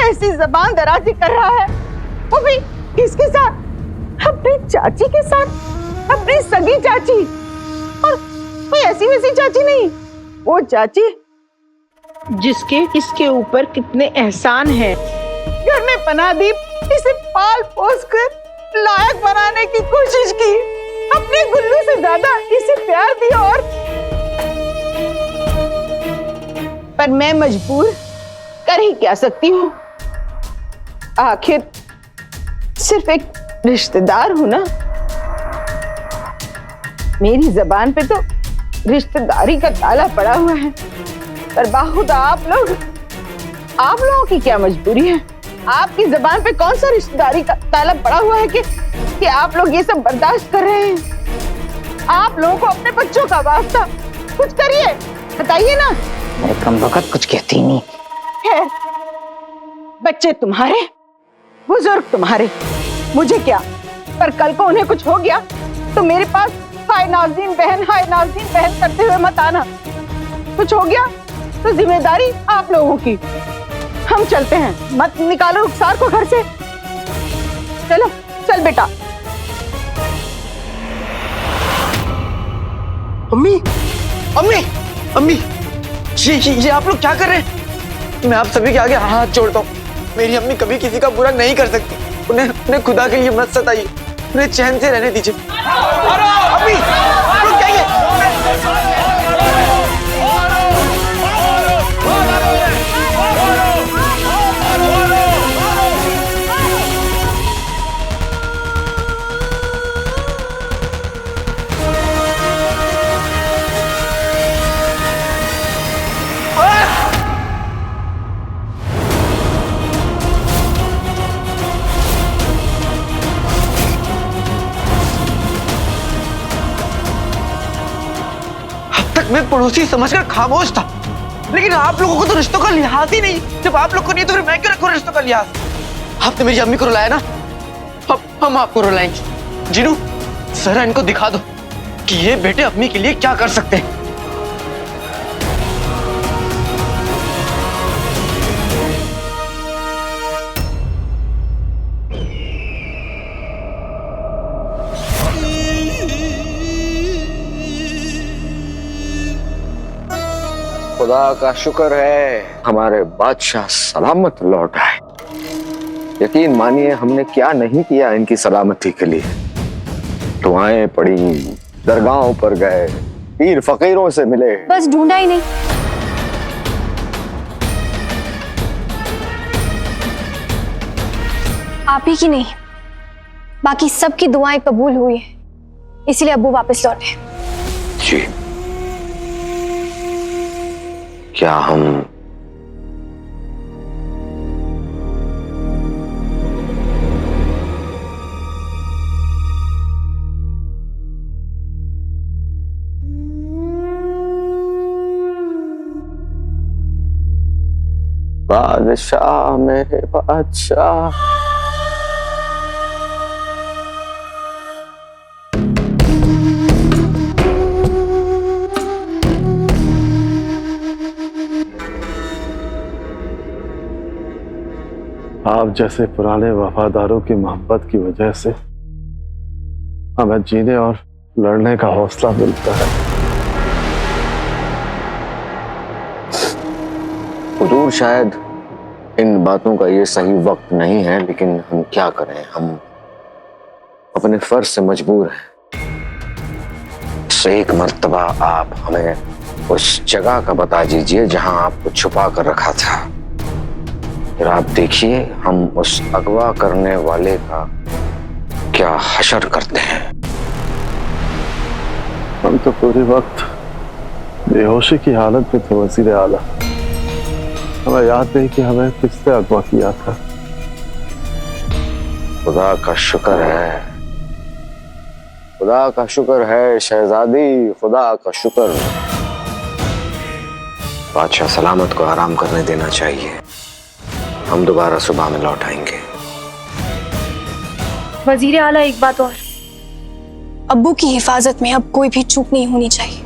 ऐसी जबान दराजी कर रहा है, वो भी किसके साथ? अपनी चाची के साथ, अपनी सगी चाची। और कोई ऐसी वैसी चाची नहीं, वो चाची जिसके इसके ऊपर कितने एहसान हैं। घर में पनाह दी, इसे पाल पोस कर लायक बनाने की कोशिश की, अपने गुल्लू से ज्यादा इसे प्यार दिया। और पर मैं मजबूर कर ही क्या सकती हूँ, आखिर सिर्फ एक रिश्तेदार हूं ना। मेरी जबान पे तो रिश्तेदारी का ताला पड़ा हुआ है, पर बाखुदा आप लोगों की क्या मजबूरी है? आपकी जबान पे कौन सा रिश्तेदारी का ताला पड़ा हुआ है कि आप लोग ये सब बर्दाश्त कर रहे हैं? आप लोगों को अपने बच्चों का वास्ता कुछ करिए, बताइए ना। मैं कम वक्त कुछ कहती नहीं। खैर, बच्चे तुम्हारे, बुजुर्ग तुम्हारे, मुझे क्या? पर कल को उन्हें कुछ हो गया तो मेरे पास हाय नाज़नीन बहन करते हुए मत आना। कुछ हो गया तो जिम्मेदारी आप लोगों की। हम चलते हैं, मत निकालो रुखसार को घर से। चलो चल बेटा। अम्मी, अम्मी, अम्मी, ये आप लोग क्या कर रहे हैं? मैं आप सभी के आगे हाथ जोड़ता हूँ। मेरी अम्मी कभी किसी का बुरा नहीं कर सकती। उन्हें खुदा के लिए मत सताइए, उन्हें चैन से रहने दीजिए। अम्मी, रुक जाइए। मैं पड़ोसी समझकर खामोश था, लेकिन आप लोगों को तो रिश्तों का लिहाज ही नहीं। जब आप लोग को नहीं तो फिर मैं क्यों रखूं रिश्तों का लिहाज? आपने मेरी अम्मी को रुलाया ना, अब हम आपको रुलाएंगे। जिनू, जरा इनको दिखा दो कि ये बेटे अम्मी के लिए क्या कर सकते हैं। खुदा का शुक्र है हमारे बादशाह सलामत लौट आए। यकीन मानिए हमने क्या नहीं किया इनकी सलामती के लिए। दुआएं पड़ी, दरगाहों पर गए, पीर फकीरों से मिले, बस ढूंढा ही नहीं। आप ही की नहीं, बाकी सबकी दुआएं कबूल हुई है, इसलिए अब्बू वापस लौटे। जी, क्या हम बादशाह, मेरे बादशाह, आप जैसे पुराने वफादारों की मोहब्बत की वजह से हमें जीने और लड़ने का हौसला मिलता है। हुजूर, शायद इन बातों का ये सही वक्त नहीं है, लेकिन हम क्या करें, हम अपने फर्ज से मजबूर हैं। एक मर्तबा आप हमें उस जगह का बता दीजिए जहां आपको छुपा कर रखा था, फिर आप देखिए हम उस अगवा करने वाले का क्या हशर करते हैं। हम तो पूरे वक्त बेहोशी की हालत में थे वज़ीर आला। हमें याद नहीं कि हमें किसने अगवा किया था। खुदा का शुक्र है, खुदा का शुक्र है शहजादी, खुदा का शुक्र। बादशाह सलामत को आराम करने देना चाहिए। हम दोबारा सुबह में लौट आएंगे। वजीर आला, एक बात और, अब्बू की हिफाजत में अब कोई भी चूक नहीं होनी चाहिए।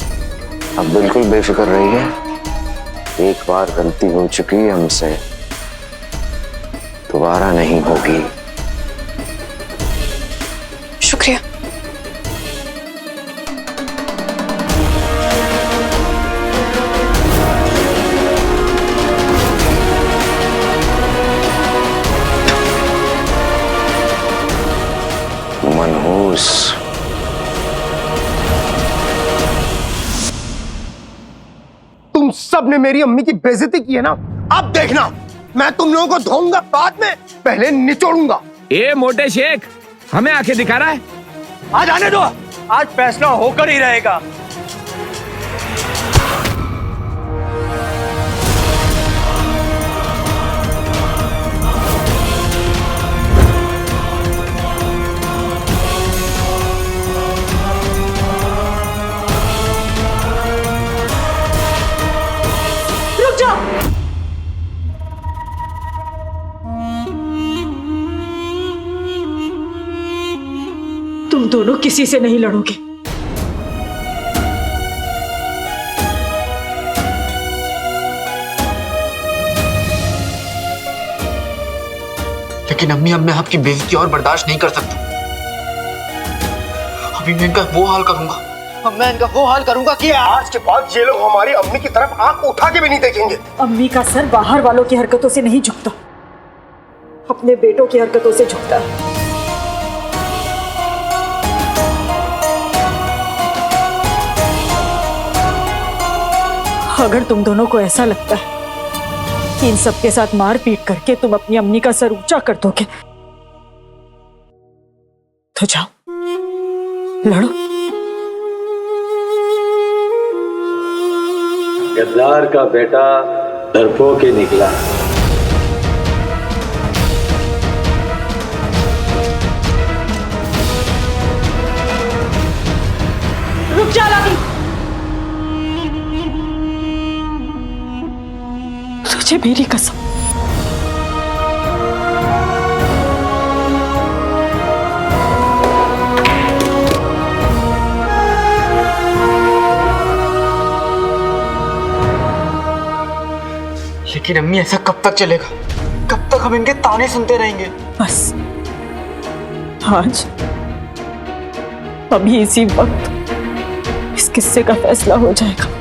अब बिल्कुल बेफिक्र रहिए, एक बार गलती हो चुकी है हमसे, दोबारा नहीं होगी। शुक्रिया। मनहूस, तुम सब ने मेरी अम्मी की बेइज्जती की है ना, अब देखना मैं तुम लोगों को धोऊंगा बाद में, पहले निचोड़ूंगा। ए मोटे शेख, हमें आंखें दिखा रहा है? आज आने दो, आज फैसला होकर ही रहेगा। रुक जाओ। तुम दोनों किसी से नहीं लड़ोगे। लेकिन अम्मी, अब मैं आपकी बेइज्जती और बर्दाश्त नहीं कर सकता। अभी मैं इनका वो हाल करूंगा, कि आज के बाद ये लोग हमारी अम्मी की तरफ आंख उठा के भी नहीं देखेंगे। अम्मी का सर बाहर वालों की हरकतों से नहीं झुकता, अपने बेटों की हरकतों से झुकता है। अगर तुम दोनों को ऐसा लगता है कि इन सबके साथ मार पीट करके तुम अपनी अम्मी का सर ऊंचा कर दोगे, तो जाओ लड़ो। गद्दार का बेटा डरपोक ही निकला। रुक जा लादी, तुझे मेरी कसम, लेकिन अम्मी, ऐसा कब तक चलेगा? कब तक हम इनके ताने सुनते रहेंगे? बस आज अभी इसी वक्त इस किस्से का फैसला हो जाएगा।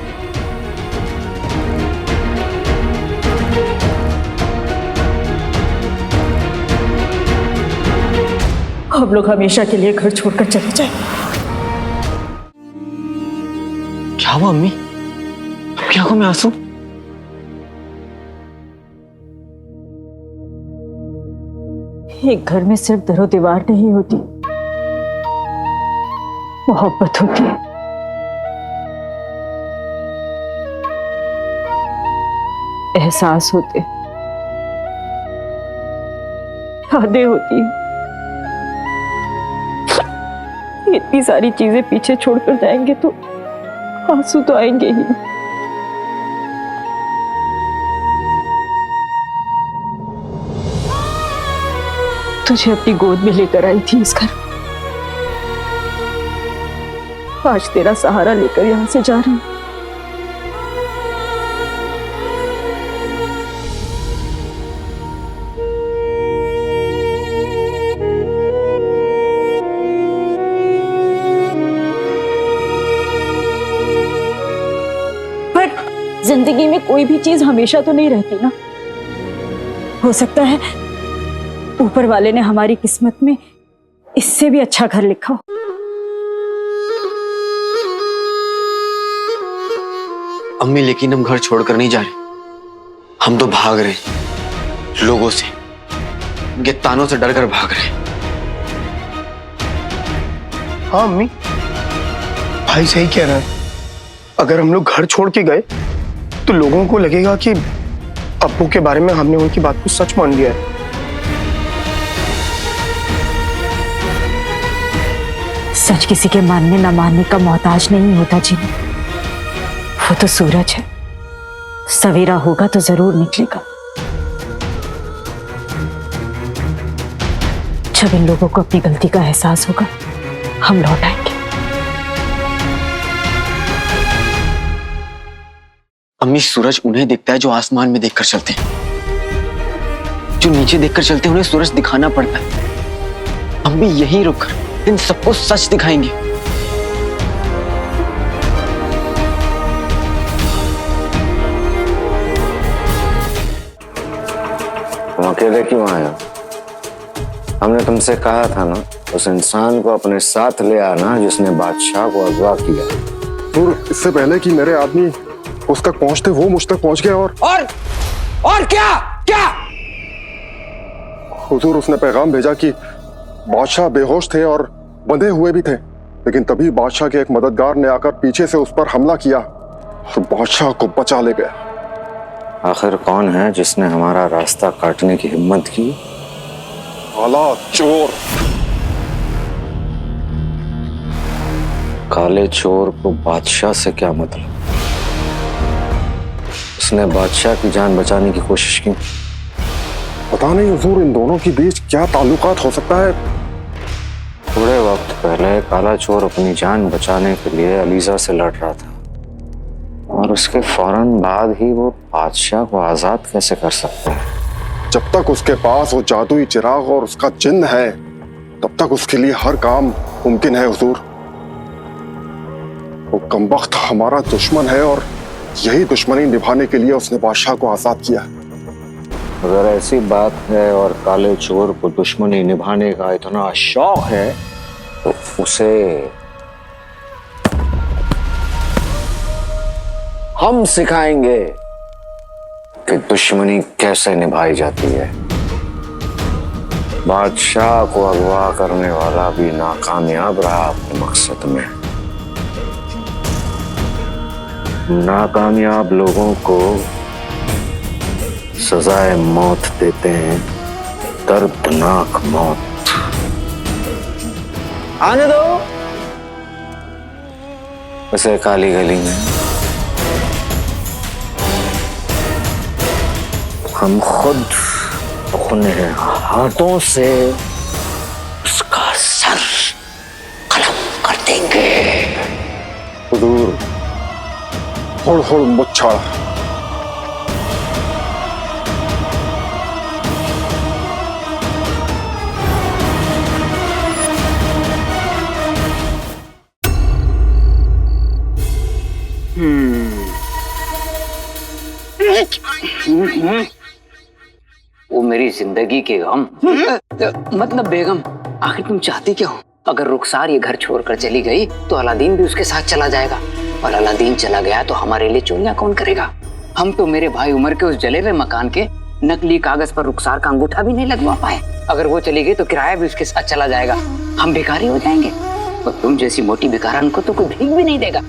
हम लोग हमेशा के लिए घर छोड़कर चले जाएं। क्या हुआ अम्मी? क्या आंखों में आंसू? एक घर में सिर्फ दरो दीवार नहीं होती, मोहब्बत होती है। एहसास होते, यादें होती हैं। इतनी सारी चीजें पीछे छोड़कर जाएंगे तो आंसू तो आएंगे ही। तुझे अपनी गोद में लेकर आई थी इस घर, आज तेरा सहारा लेकर यहां से जा रही हूं। जिंदगी में कोई भी चीज हमेशा तो नहीं रहती ना। हो सकता है ऊपर वाले ने हमारी किस्मत में इससे भी अच्छा घर लिखा हो। अम्मी, लेकिन हम घर छोड़कर नहीं जा रहे, हम तो भाग रहे हैं लोगों से, उनके तानों से डरकर भाग रहे हैं। हाँ अम्मी, भाई सही कह रहा है। अगर हम लोग घर छोड़ के गए तो लोगों को लगेगा कि अब्बू के बारे में हमने उनकी बात को सच मान लिया है। सच किसी के मानने न मानने का मोहताज नहीं होता जिन्हें, वो तो सूरज है, सवेरा होगा तो जरूर निकलेगा। जब इन लोगों को अपनी गलती का एहसास होगा, हम लौट आएंगे। अम्मी, सूरज उन्हें दिखता है जो आसमान में देखकर चलते हैं। जो नीचे देखकर चलते हैं उन्हें सूरज दिखाना पड़ता है। हम भी यहीं रुककर इन सबको सच दिखाएंगे। तुम अकेले क्यों आए हो? हमने तुमसे कहा था ना, उस इंसान को अपने साथ ले आना जिसने बादशाह को अगवा किया। और इससे पहले कि मेरे आदमी उस तक पहुंचते, वो मुझ तक पहुंच गया। और क्या क्या? हुजूर, उसने पैगाम भेजा कि बादशाह बेहोश थे और बंधे हुए भी थे, लेकिन तभी बादशाह के एक मददगार ने आकर पीछे से उस पर हमला किया और बादशाह को बचा ले गया। आखिर कौन है जिसने हमारा रास्ता काटने की हिम्मत की? काला चोर। काले चोर को बादशाह से क्या मतलब? उसने बादशाह की जान बचाने की कोशिश की। पता नहीं हुजूर, इन दोनों के बीच क्या ताल्लुकात हो सकता है। थोड़े वक्त पहले काला चोर अपनी जान बचाने के लिए अलीजा से लड़ रहा था, और उसके फौरन बाद ही वो बादशाह को आजाद कैसे कर सकता है? जब तक उसके पास वो जादुई चिराग और उसका जिन्न है, तब तक उसके लिए हर काम मुमकिन है हुजूर। वो कमबख्त हमारा दुश्मन है और यही दुश्मनी निभाने के लिए उसने बादशाह को आजाद किया। अगर ऐसी बात है और काले चोर को दुश्मनी निभाने का इतना शौक है, तो उसे हम सिखाएंगे कि दुश्मनी कैसे निभाई जाती है। बादशाह को अगवा करने वाला भी नाकामयाब रहा अपने मकसद में। नाकामयाब लोगों को सजाए मौत देते हैं, दर्दनाक मौत। आने दो। उसे काली गली में हम खुद अपने हाथों से उसका सर कलम कर देंगे। हुजूर, हुड़ मुच्छा। वो मेरी जिंदगी के गम। मतलब बेगम, आखिर तुम चाहती क्या हो? अगर रुखसार ये घर छोड़कर चली गई तो अलादीन भी उसके साथ चला जाएगा, और अलादीन चला गया तो हमारे लिए चोरियां कौन करेगा? हम तो मेरे भाई उमर के उस जले हुए मकान के नकली कागज पर रुखसार का अंगूठा भी नहीं लगवा पाए। अगर वो चली गई तो किराया भी उसके साथ चला जाएगा, हम भिखारी हो जाएंगे। और तुम जैसी मोटी भिखारन को तो कोई भीख भी नहीं देगा।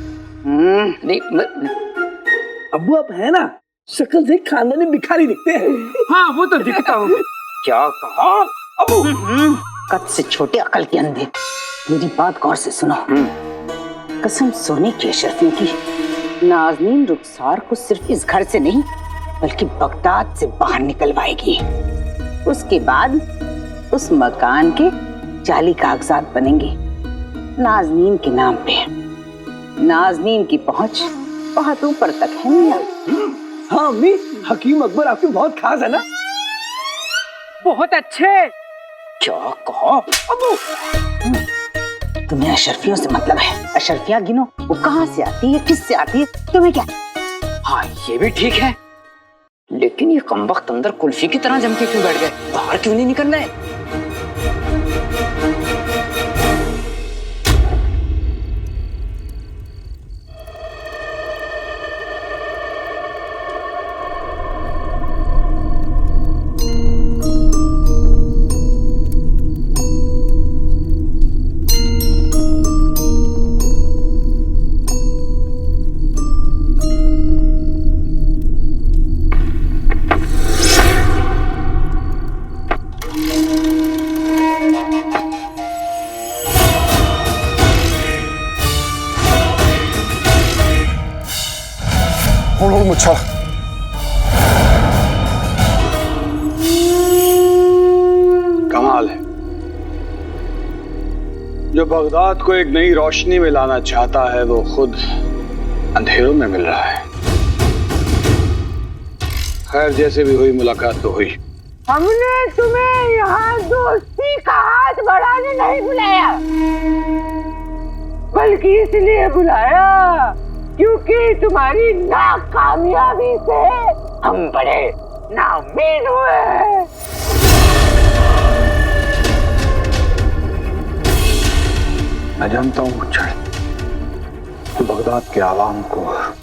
अब्बू आप है ना, शक्ल से खानदानी भिखारी दिखते हैं। हाँ वो तो दिखता हूँ। क्या कहा अबू? कद से छोटे अकल के अंधे, मेरी बात गौर से सुनो। कसम सोने की अशरफियों की, नाज़नीन रुखसार को सिर्फ इस घर से नहीं बल्कि बगदाद से बाहर निकलवाएगी। उसके बाद उस मकान के जाली कागजात बनेंगे नाज़नीन के नाम पे। नाज़नीन की पहुंच बहुत ऊपर तक है मियां। हाँ अम्मी, हकीम अकबर आपके बहुत खास है ना। बहुत अच्छे। क्या कहा अबू? तुम्हें अशरफियों से मतलब है। अशरफियां गिनो, वो कहाँ से आती है, किससे आती है, तुम्हें क्या? हाँ ये भी ठीक है, लेकिन ये कमबख्त अंदर कुल्फी की तरह जम के क्यों बैठ गए? बाहर क्यों नहीं निकल रहे? जो बगदाद को एक नई रोशनी में लाना चाहता है वो खुद अंधेरों में मिल रहा है। खैर, जैसे भी हुई मुलाकात तो हुई। हमने तुम्हें यहाँ दोस्ती का हाथ बढ़ाने नहीं बुलाया, बल्कि इसलिए बुलाया क्योंकि तुम्हारी नाकामयाबी से हम बड़े नाउम्मीद हुए हैं। मैं जानता हूँ मुच्छड़, तो बगदाद के आवाम को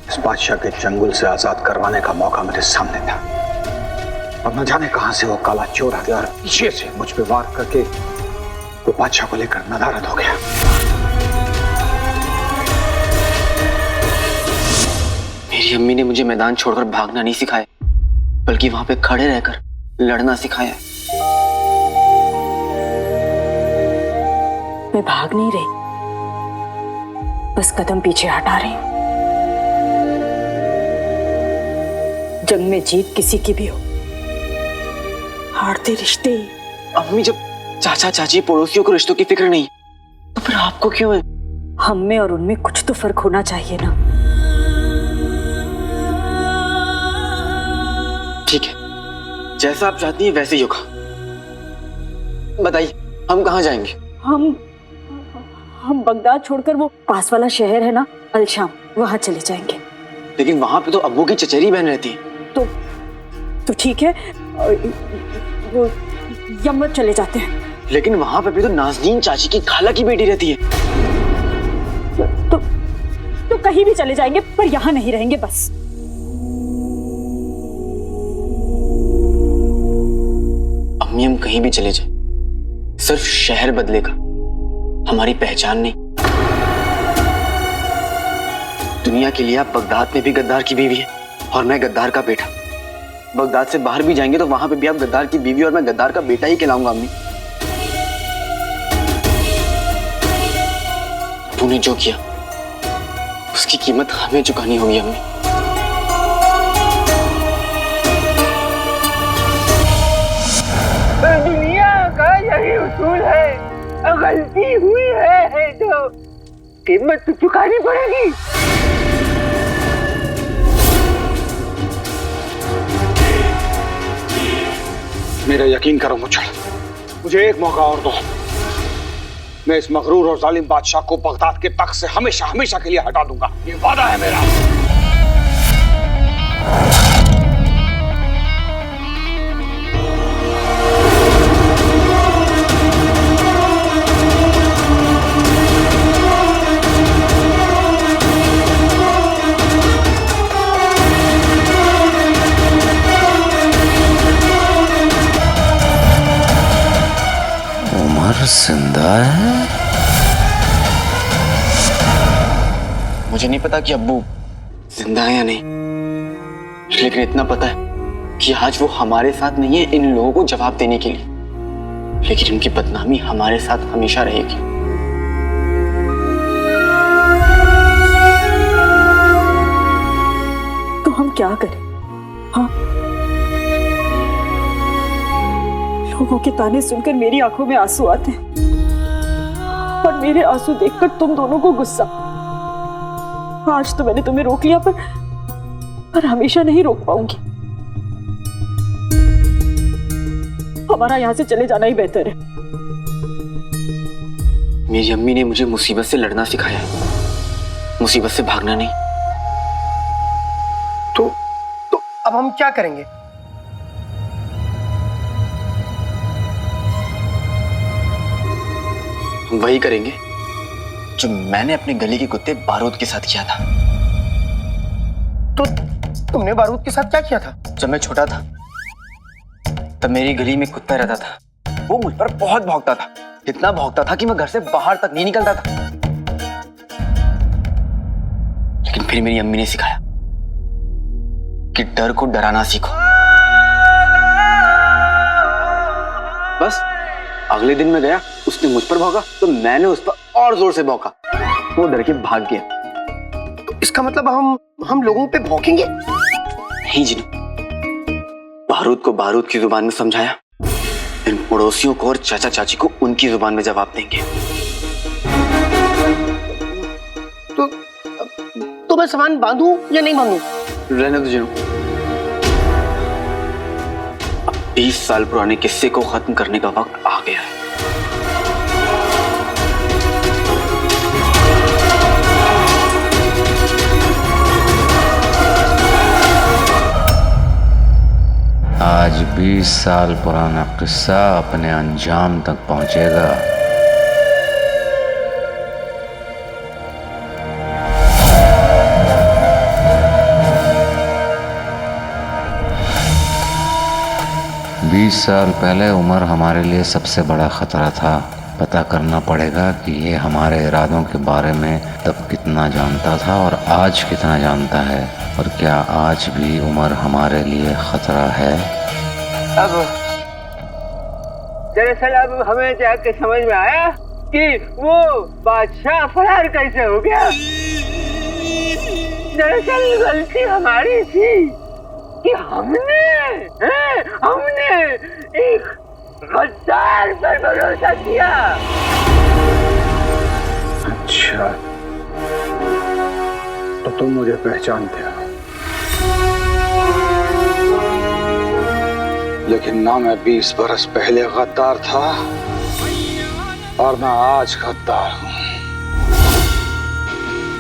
इस बादशाह के चंगुल से आजाद करवाने का मौका मेरे सामने था, और न जाने कहां से वो काला चोर हथियार पीछे से मुझ पे वार करके वो बादशाह को लेकर नदारद हो गया। मेरी अम्मी ने मुझे मैदान छोड़कर भागना नहीं सिखाया, बल्कि वहां पे खड़े रहकर लड़ना सिखाया है। मैं भाग नहीं रही, बस कदम पीछे हटा रही हूं। जंग में जीत किसी की भी हो, हारते रिश्ते। अम्मी, जब चाचा चाची पड़ोसियों को रिश्तों की फिक्र नहीं तो फिर आपको क्यों है? हम में और उनमें कुछ तो फर्क होना चाहिए ना। ठीक है, जैसा आप चाहती हैं वैसे ही होगा। बताइए, हम कहाँ जाएंगे? हम बगदाद छोड़कर वो पास वाला शहर है ना, अलशाम, वहां चले जाएंगे। लेकिन वहां पे तो अब्बू की चचेरी बहन रहती है। तो ठीक है, वो यमन चले जाते हैं। लेकिन वहां पे भी तो नाज़नीन चाची की खाला की बेटी रहती है। तो कहीं भी चले जाएंगे, पर यहाँ नहीं रहेंगे बस। अम्मी, हम कहीं भी चले जाएं, सिर्फ शहर बदलेगा, हमारी पहचान नहीं। दुनिया के लिए आप बगदाद में भी गद्दार की बीवी है और मैं गद्दार का बेटा। बगदाद से बाहर भी जाएंगे तो वहां पे भी आप गद्दार की बीवी और मैं गद्दार का बेटा ही कहलाऊंगा। अम्मी, तूने जो किया उसकी कीमत हमें चुकानी होगी। अम्मी, दुनिया का यही उसूल है, गलती हुई है तो कीमत तो चुकानी पड़ेगी। मेरा यकीन करो मुच्छड़, मुझे एक मौका और दो। मैं इस मगरूर और जालिम बादशाह को बगदाद के तख्त से हमेशा हमेशा के लिए हटा दूंगा, ये वादा है मेरा। जिंदा है? मुझे नहीं पता कि अब्बू जिंदा है या नहीं, लेकिन इतना पता है कि आज वो हमारे साथ नहीं है इन लोगों को जवाब देने के लिए, लेकिन उनकी बदनामी हमारे साथ हमेशा रहेगी। तो हम क्या करें? हाँ, लोगों के ताने सुनकर मेरी आंखों में आंसू आते हैं और मेरे आंसू देखकर तुम दोनों को गुस्सा। आज तो मैंने तुम्हें रोक लिया, पर हमेशा नहीं रोक पाऊंगी। हमारा यहां से चले जाना ही बेहतर है। मेरी अम्मी ने मुझे मुसीबत से लड़ना सिखाया है, मुसीबत से भागना नहीं। तो अब हम क्या करेंगे? वही करेंगे जो मैंने अपने गली के कुत्ते बारूद के साथ किया था। तो तुमने बारूद के साथ क्या किया था? जब मैं छोटा था तब मेरी गली में कुत्ता रहता था। वो मुझ पर बहुत भौंकता था, इतना भौंकता था कि मैं घर से बाहर तक नहीं निकलता था। लेकिन फिर मेरी अम्मी ने सिखाया कि डर को डराना सीखो। बस अगले दिन मैं गया, उसने मुझ पर भौंका तो मैंने उस पर और जोर से भौंका। वो डर के भाग गया। तो इसका मतलब हम लोगों पे भौंकेंगे? नहीं जिनू, बारूद को बारूद की जुबान में समझाया, इन पड़ोसियों को और चाचा चाची को उनकी जुबान में जवाब देंगे। तो मैं सामान बांधूं या नहीं बांधूं? रहने दो जिनू। अब 20 साल पुराने किस्से को खत्म करने का वक्त आ गया है। आज 20 साल पुराना किस्सा अपने अंजाम तक पहुंचेगा। बीस साल पहले उमर हमारे लिए सबसे बड़ा खतरा था। पता करना पड़ेगा कि ये हमारे इरादों के बारे में तब कितना जानता था और आज कितना जानता है, और क्या आज भी उमर हमारे लिए खतरा है। अब दरअसल अब हमें जाके समझ में आया कि वो बादशाह फरार कैसे हो गया। दरअसल गलती हमारी थी कि हमने एक गद्दार पर भरोसा किया। अच्छा, तो तुम मुझे पहचानते हो, लेकिन ना मैं 20 बरस पहले गद्दार था और मैं आज गद्दार हूँ।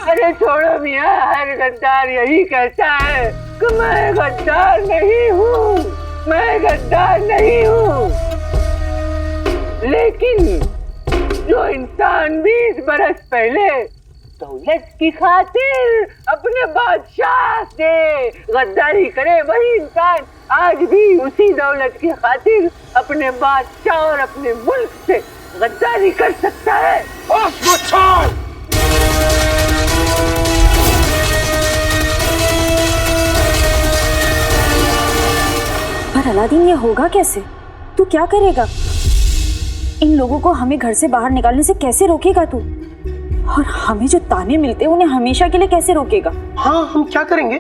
अरे छोड़ो मियाँ, हर गद्दार यही कहता है कि मैं गद्दार नहीं हूँ, मैं गद्दार नहीं हूँ। लेकिन जो इंसान 20 बरस पहले दौलत की खातिर अपने बादशाह से गद्दारी करे, वही इंसान आज भी उसी दौलत की खातिर अपने बादशाह और अपने मुल्क से गद्दारी कर सकता है। पर अलादीन, ये होगा कैसे? तू क्या करेगा? इन लोगों को हमें घर से बाहर निकालने से कैसे रोकेगा तू? और हमें जो ताने मिलते हैं उन्हें हमेशा के लिए कैसे रोकेगा? हाँ, हम क्या करेंगे?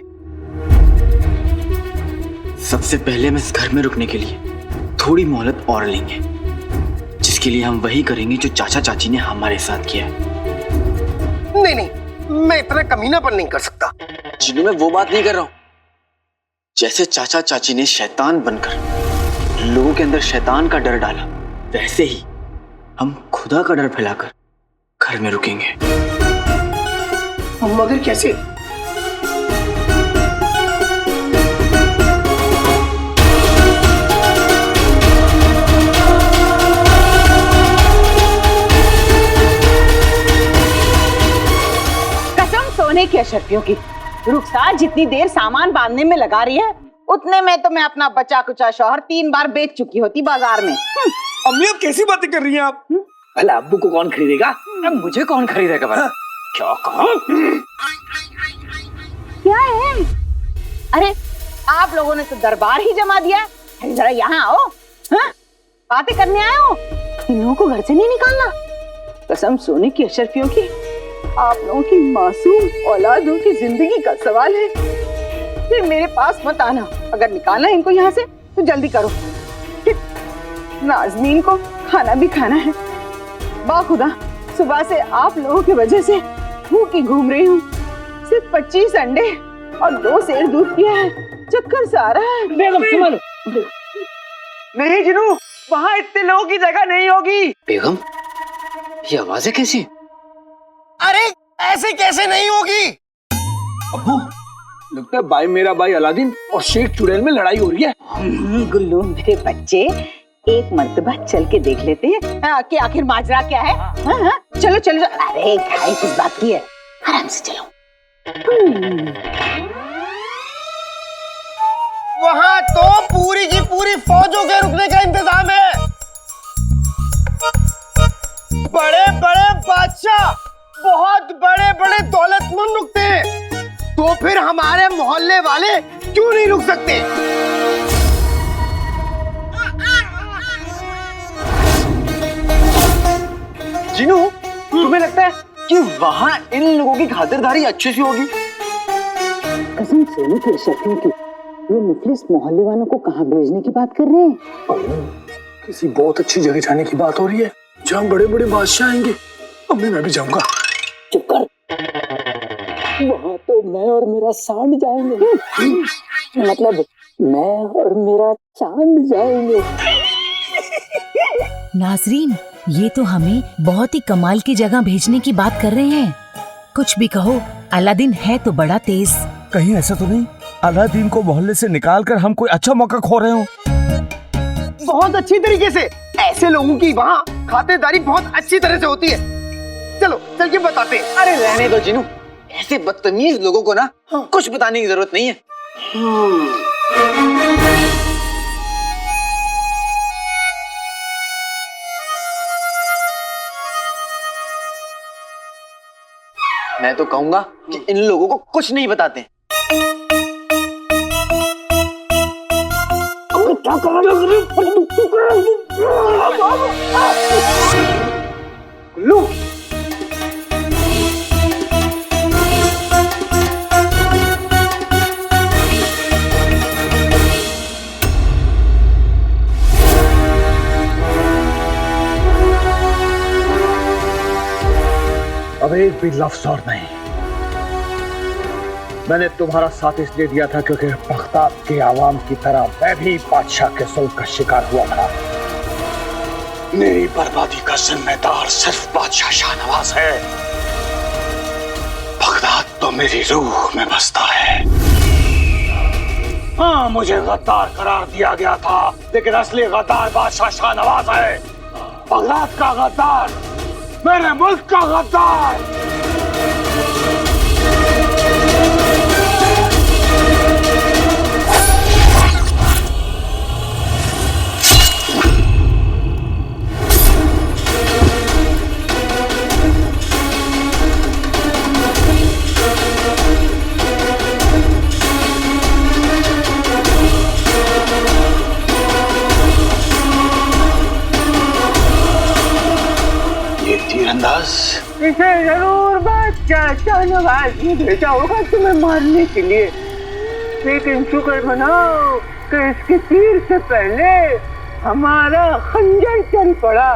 सबसे पहले हम इस घर में रुकने के लिए थोड़ी मोहलत और लेंगे, जिसके लिए हम वही करेंगे जो चाचा चाची ने हमारे साथ किया है। नहीं, मैं इतना कमीनापन नहीं कर सकता। जिन्हों मैं वो बात नहीं कर रहा हूँ। जैसे चाचा चाची ने शैतान बनकर लोगों के अंदर शैतान का डर डाला, वैसे ही हम खुदा का डर फैलाकर घर में रुकेंगे। मगर कैसे? कसम सोने की अशर्फियों की, रुखसार जितनी देर सामान बांधने में लगा रही है, उतने में तो मैं अपना बचा कुचा शौहर 3 बार बेच चुकी होती बाजार में। अम्मी, आप कैसी बातें कर रही हैं आप? भला अब्बू को कौन खरीदेगा? मुझे कौन खरीदेगा भला? क्या कहा? क्या है? अरे आप लोगों ने तो दरबार ही जमा दिया है। अरे जरा यहाँ आओ। हाँ? बातें करने आए हो? इन लोगों को घर से नहीं निकालना। कसम सोने की अशर्फियों की, आप लोगों की मासूम औलादों की जिंदगी का सवाल है। फिर मेरे पास मत आना। अगर निकालना इनको यहाँ से तो जल्दी करो। नाज़नीन को खाना भी खाना है। बाखुदा, सुबह से आप लोगों की वजह से भूखी घूम रही हूँ। सिर्फ 25 अंडे और 2 सेर दूध पिया है। चक्कर सा रहा है। बेगम संभालो। नहीं जिनू, वहाँ इतने लोगों की जगह नहीं होगी। बेगम, ये आवाजें कैसी? अरे ऐसे कैसे नहीं होगी? अब्बू, लगता है भाई, मेरा भाई अलादीन और शेख चुड़ैल में लड़ाई हो रही है। गुल्लू मेरे बच्चे, एक मर्तबा चल के देख लेते हैं कि आखिर माजरा क्या है। हाँ, चलो चलो। अरे घाई किस बात की है, आराम से चलो। वहाँ तो पूरी की पूरी फौजों के रुकने का इंतजाम है। बड़े बड़े बादशाह, बहुत बड़े बड़े दौलतमंद रुकते हैं, तो फिर हमारे मोहल्ले वाले क्यों नहीं रुक सकते? जिनू, तुम्हें लगता है कि वहाँ इन लोगों की खातिरदारी अच्छी सी होगी? कसम सोने की अशर्फियों की, ये मुफलिस मोहल्ले वालों को कहाँ भेजने की बात कर रहे हैं? किसी बहुत अच्छी जगह जाने की बात हो रही है, जहाँ बड़े बड़े बादशाह आएंगे। अम्मी, मैं भी जाऊंगा। चुप कर। वहाँ तो मैं और मेरा सांड जाएंगे। मतलब मैं और मेरा चांद जाएंगे। नाजरीन, ये तो हमें बहुत ही कमाल की जगह भेजने की बात कर रहे हैं। कुछ भी कहो, अलादीन है तो बड़ा तेज। कहीं ऐसा तो नहीं अलादीन को मोहल्ले से निकाल कर हम कोई अच्छा मौका खो रहे हो? बहुत अच्छी तरीके से। ऐसे लोगों की वहाँ खातिरदारी बहुत अच्छी तरह से होती है। चलो चल के बताते हैं। अरे रहने दो जिनू, ऐसे बदतमीज लोगों को ना कुछ बताने की जरूरत नहीं है। मैं तो कहूंगा कि इन लोगों को कुछ नहीं बताते। क्या कर रहे हो? अब एक भी लफ्ज और नहीं। मैंने तुम्हारा साथ इसलिए दिया था क्योंकि बगदाद के आवाम की तरह मैं भी बादशाह के जुल्म का शिकार हुआ था। मेरी बर्बादी का जिम्मेदार सिर्फ बादशाह शाहनवाज है। बगदाद तो मेरी रूह में बसता है। हाँ, मुझे गद्दार करार दिया गया था, लेकिन असली गद्दार बादशाह शाहनवाज है। बगदाद का गद्दार, मेरे मुल्क का गद्दार। ये तीरंदाज इसे जरूर बादशाह शाहनवाज ने भेजा होगा तुम्हें मारने के लिए, लेकिन शुक्र मनाओ कि इसके तीर से पहले हमारा खंजर चल पड़ा।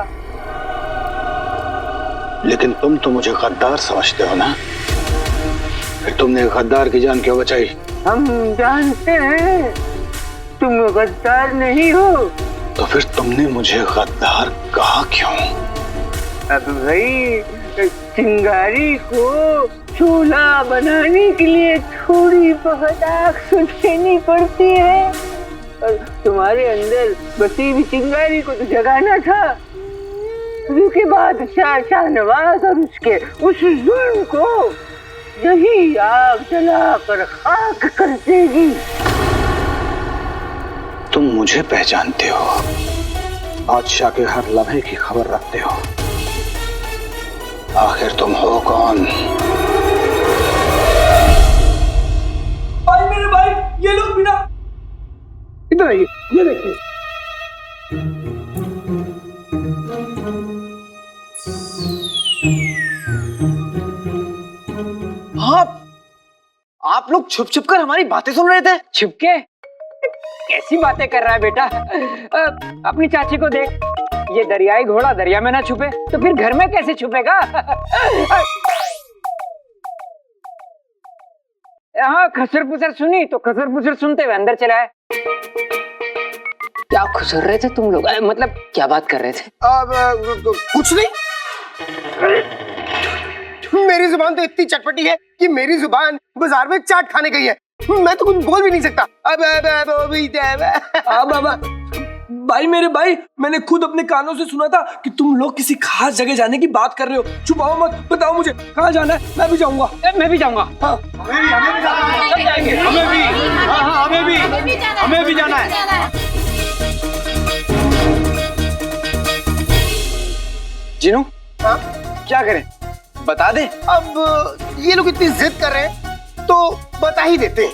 लेकिन तुम तो मुझे गद्दार समझते हो ना? फिर तुमने गद्दार की जान क्यों बचाई? हम जानते हैं तुम गद्दार नहीं हो। तो फिर तुमने मुझे गद्दार कहा क्यों? अब भाई, चिंगारी को चूल्हा बनाने के लिए थोड़ी बहुत आग सुलझानी पड़ती है, और तुम्हारे अंदर बसी हुई चिंगारी को तो जगाना था। उसके बाद शाहनवाज और उसके उस जुल्म को यही आग जलाकर खाक कर देगी। तुम मुझे पहचानते हो, बादशाह के हर लम्हे की खबर रखते हो। आखिर तुम हो कौन? भाई मेरे भाई, ये लोग बिना इधर आइए, ये देखिए। आप लोग छुप छुप कर हमारी बातें सुन रहे थे? छिपके? कैसी बातें कर रहा है बेटा? अपनी चाची को देख, ये दरियाई घोड़ा दरिया में ना छुपे तो फिर घर में कैसे छुपेगा? हाँ, खसर पुसर सुनी तो खसर पुसर सुनते हुए अंदर चला है। क्या खुसर रहे थे तुम लोग? मतलब क्या बात कर रहे थे? कुछ नहीं। मेरी जुबान तो इतनी चटपटी है कि मेरी जुबान बाजार में चाट खाने गई है। मैं तो कुछ बोल भी नहीं सकता। भाई मेरे भाई, मैंने खुद अपने कानों से सुना था कि तुम लोग किसी खास जगह जाने की बात कर रहे हो। छुपाओ मत, बताओ मुझे कहाँ जाना है। मैं भी जाऊंगा। मैं भी जाऊंगा। हाँ, हमें भी जाना है। जिनू, क्या करें? बता दे। अब ये लोग इतनी जिद कर रहे हैं तो बता ही देते हैं।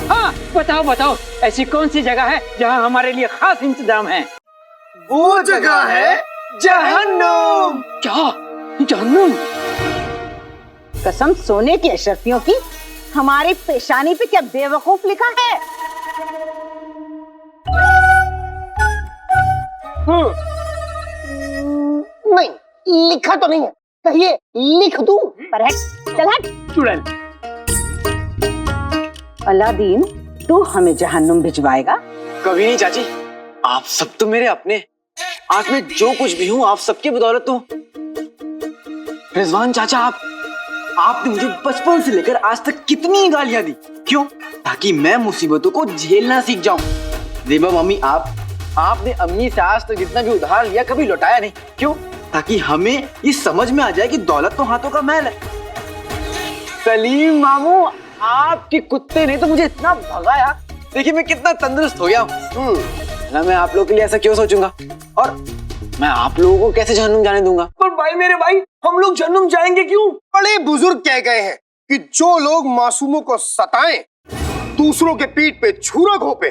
हाँ, बताओ बताओ, ऐसी कौन सी जगह है जहाँ हमारे लिए खास इंतजाम है? वो जगह है जहन्नुम। क्या? जहन्नुम? कसम सोने की अशरफियों की, हमारी पेशानी पे क्या बेवकूफ लिखा है? नहीं, लिखा तो नहीं है। कहिए लिख दूं? पर हट, चल हट। चुड़ैल, अलादीन, तू हमें जहन्नुम भिजवाएगा? कभी नहीं चाची, आप सब तो मेरे अपने। आज मैं जो कुछ भी हूँ आप सबकी बदौलत हूँ। रिजवान चाचा, आपने मुझे बचपन से लेकर आज तक कितनी गालियां दी, क्यों? ताकि मैं मुसीबतों को झेलना सीख जाऊं। देबा मम्मी, आपने अम्मी से आज तक जितना भी उधार लिया कभी लौटाया नहीं, क्यों? ताकि हमें ये समझ में आ जाए कि दौलत तो हाथों का मैल है। सलीम मामू, आपके कुत्ते ने तो मुझे इतना भगाया, देखिए मैं कितना तंदुरुस्त हो गया हूँ। ना मैं आप लोगों के लिए ऐसा क्यों सोचूंगा, और मैं आप लोगों को कैसे जहन्नुम जाने दूंगा? पर भाई मेरे भाई, हम लोग जहन्नुम जाएंगे क्यों? बड़े बुजुर्ग कह गए हैं कि जो लोग मासूमों को सताएं, दूसरों के पीठ पे छुरा घोंपे,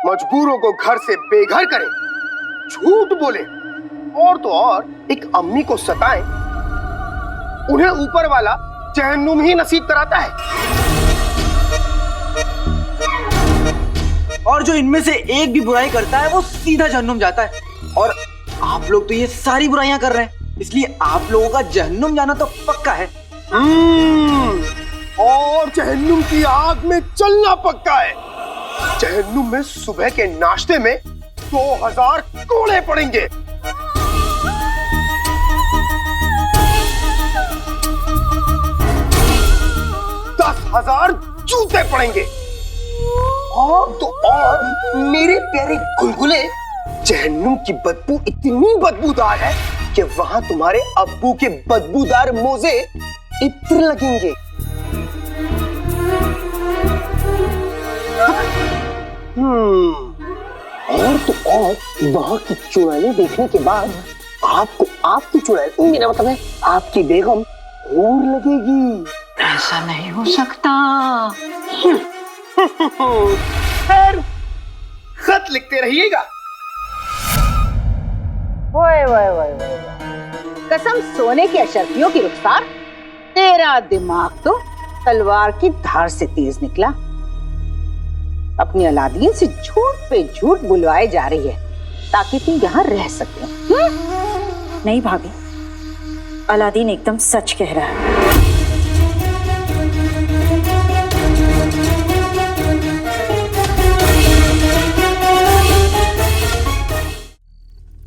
मजबूरों को घर से बेघर करें, झूठ बोले और तो और एक अम्मी को सताएं, उन्हें ऊपर वाला जहन्नुम ही नसीब कराता है। और जो इनमें से एक भी बुराई करता है वो सीधा जहन्नुम जाता है। और आप लोग तो ये सारी बुराइयां कर रहे हैं, इसलिए आप लोगों का जहन्नुम जाना तो पक्का है। और जहन्नुम की आग में चलना पक्का है। जहन्नुम में सुबह के नाश्ते में 2000 कोड़े पड़ेंगे। $10,000 जूते पड़ेंगे। और तो और मेरे प्यारे गुलगुले, जहन्नुम की बदबू इतनी बदबूदार है कि वहां तुम्हारे अब्बू के बदबूदार मोजे इत्र लगेंगे। और तो और वहां की चुड़ैलें देखने के बाद आपको आपकी चुड़ैल, मेरा मतलब है आपकी बेगम, और लगेगी। ऐसा नहीं हो सकता। खैर, खत लिखते रहिएगा। ओए ओए ओए ओए, कसम सोने की अशरफियों की रुखसार, तेरा दिमाग तो तलवार की धार से तेज निकला। अपनी अलादीन से झूठ पे झूठ बुलवाए जा रही है ताकि तू यहाँ रह सके। नहीं भाभी, अलादीन एकदम सच कह रहा है।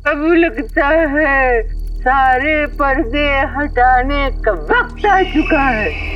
अब लगता है सारे पर्दे हटाने का वक्त आ चुका है।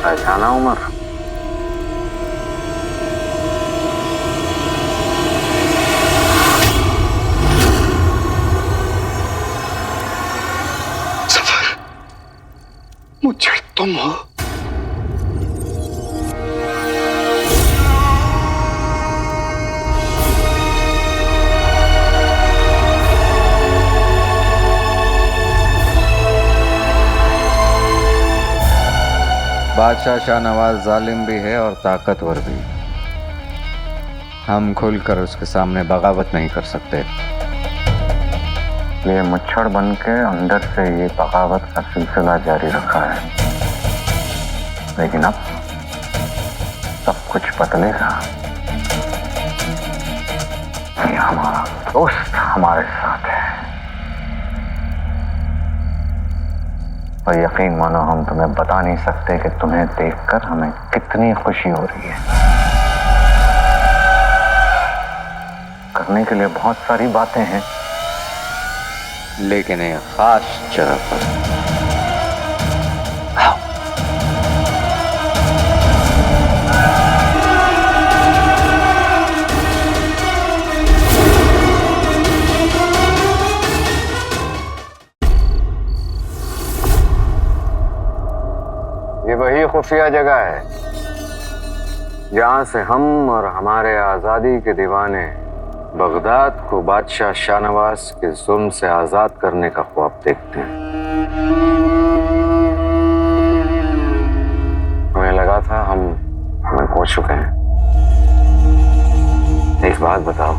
पहचाना उमर? सफर, मुझे तुम हो। बादशाह शाहनवाज जालिम भी है और ताकतवर भी। हम खुलकर उसके सामने बगावत नहीं कर सकते, ये मच्छर बन के अंदर से ये बगावत का सिलसिला जारी रखा है। लेकिन अब सब कुछ बदलेगा। ये हमारा दोस्त हमारे साथ है, और यकीन मानो हम तुम्हें बता नहीं सकते कि तुम्हें देखकर हमें कितनी खुशी हो रही है। करने के लिए बहुत सारी बातें हैं, लेकिन एक खास जगह पर। ये वही खुफिया जगह है जहां से हम और हमारे आजादी के दीवाने बगदाद को बादशाह शाहनवाज के जुल्म से आजाद करने का ख्वाब देखते हैं। हमें लगा था हम पहुंच चुके हैं। एक बात बताओ,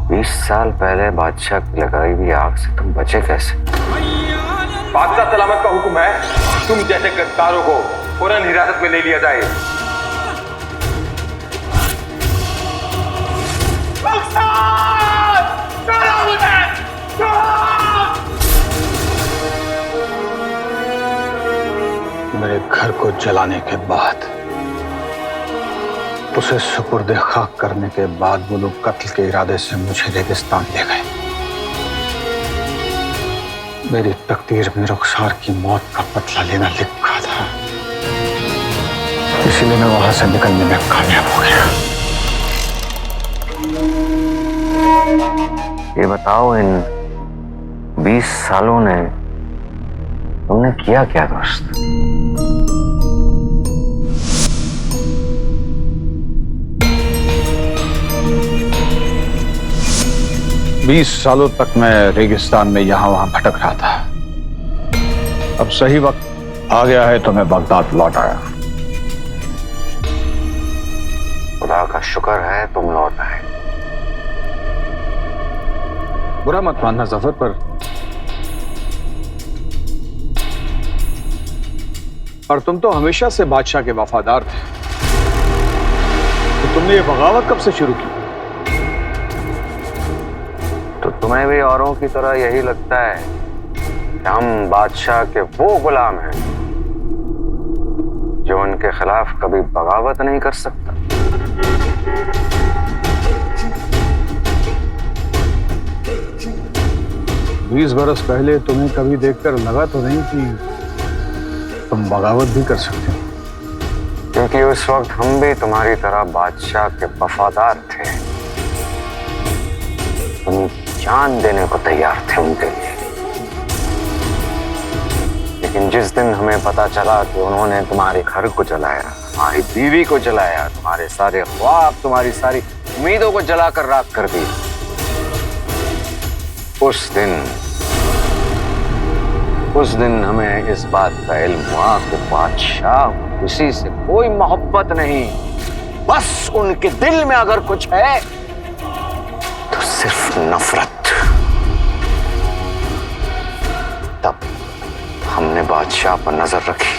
20 साल पहले बादशाह की लगाई हुई आग से तुम बचे कैसे? बादशाह सलामत का हुक्म है, तुम जैसे गिरफ्तारों को फौरन हिरासत में ले लिया जाए। मेरे घर को जलाने के बाद, उसे सुपुर्द खाक करने के बाद वो लोग कत्ल के इरादे से मुझे रेगिस्तान ले गए। मेरी तकदीर में रुखसार की मौत का बदला लेना लिखा था, इसीलिए मैं वहां से निकलने में कामयाब हो गया। ये बताओ, इन 20 सालों ने तुमने किया क्या दोस्त? 20 सालों तक मैं रेगिस्तान में यहां वहां भटक रहा था। अब सही वक्त आ गया है तो मैं बगदाद लौट आया। खुदा का शुक्र है तुम लौट आए। बुरा मत मानना जफर, पर तुम तो हमेशा से बादशाह के वफादार थे, तो तुमने ये बगावत कब से शुरू की? तो तुम्हें भी औरों की तरह यही लगता है कि हम बादशाह के वो गुलाम हैं जो उनके खिलाफ कभी बगावत नहीं कर सकता? बीस बरस पहले तुम्हें कभी देखकर लगा तो नहीं कि तुम बगावत भी कर सकते हो? क्योंकि उस वक्त हम भी तुम्हारी तरह बादशाह के वफादार थे। हम जान देने को तैयार थे उनके लिए। लेकिन जिस दिन हमें पता चला कि उन्होंने तुम्हारे घर को जलाया, तुम्हारी बीवी को जलाया, तुम्हारे सारे ख्वाब, तुम्हारी सारी उम्मीदों को जलाकर राख कर दिया, उस दिन हमें इस बात का इल्म हुआ कि बादशाह किसी से कोई मोहब्बत नहीं, बस उनके दिल में अगर कुछ है तो सिर्फ नफरत। तब हमने बादशाह पर नजर रखी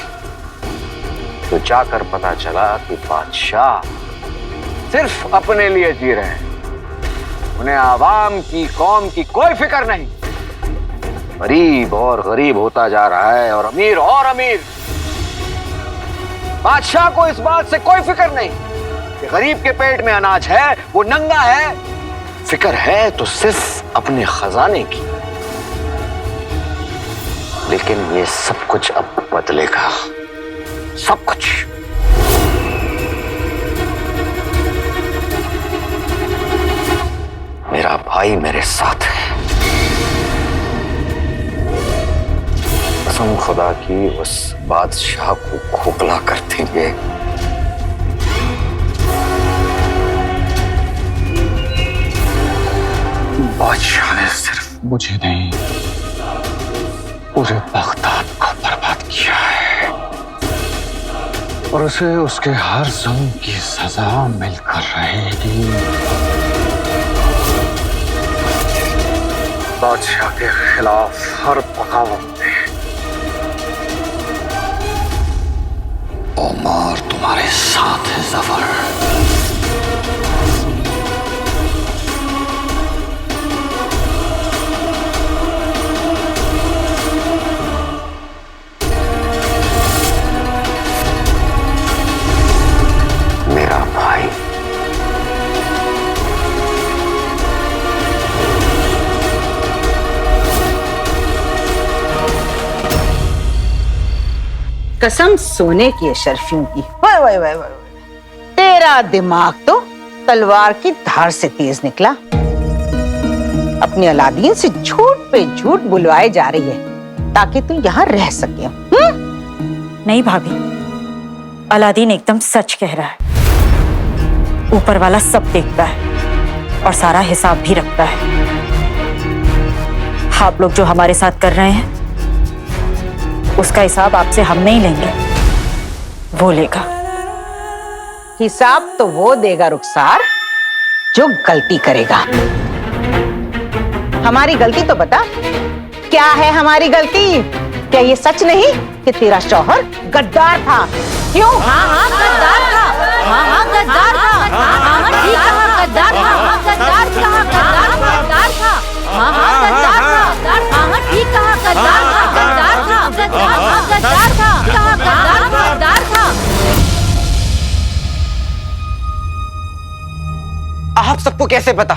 तो जाकर पता चला कि बादशाह सिर्फ अपने लिए जी रहे हैं। उन्हें आवाम की, कौम की कोई फिक्र नहीं। गरीब और गरीब होता जा रहा है और अमीर और अमीर। बादशाह को इस बात से कोई फिक्र नहीं कि गरीब के पेट में अनाज है, वो नंगा है। फिक्र है तो सिर्फ अपने खजाने की। लेकिन ये सब कुछ अब बदलेगा, सब कुछ। मेरा भाई मेरे साथ है। कसम खुदा की उस बादशाह को खोखला कर देंगे। बादशाह ने सिर्फ मुझे नहीं, पूरे बगदाद को बर्बाद किया है और उसे उसके हर जुल्म की सजा मिलकर रहेगी। बादशाह के खिलाफ हर बगावत में ओमर तुम्हारे साथ है जफर। मेरा भाई कसम सोने की अशरफियों की। वाह वाह वाह वाह, तेरा दिमाग तो तलवार की धार से तेज निकला। अपनी औलादियत से झूठ पे झूठ बुलवाए जा रही है ताकि तू यहाँ रह सके। नहीं भाभी, अलादीन एकदम सच कह रहा है। ऊपर वाला सब देखता है और सारा हिसाब भी रखता है। आप लोग जो हमारे साथ कर रहे हैं उसका हिसाब आपसे हम नहीं लेंगे, वो लेगा। हिसाब तो वो देगा रुखसार जो गलती करेगा। हमारी गलती तो बता, क्या है हमारी गलती? क्या ये सच नहीं कि तेरा शौहर गद्दार था? क्यों? हाँ हाँ गद्दार था, हाँ हाँ गद्दार था, हाँ हाँ ठीक कहा गद्दार था, हाँ गद्दार कहा गद्दार था, हाँ हाँ गद्दार था, हाँ हाँ ठीक कहा गद्दार था, गद्दार था, गद्दार था, कहा गद्दार था। आप सबको कैसे पता?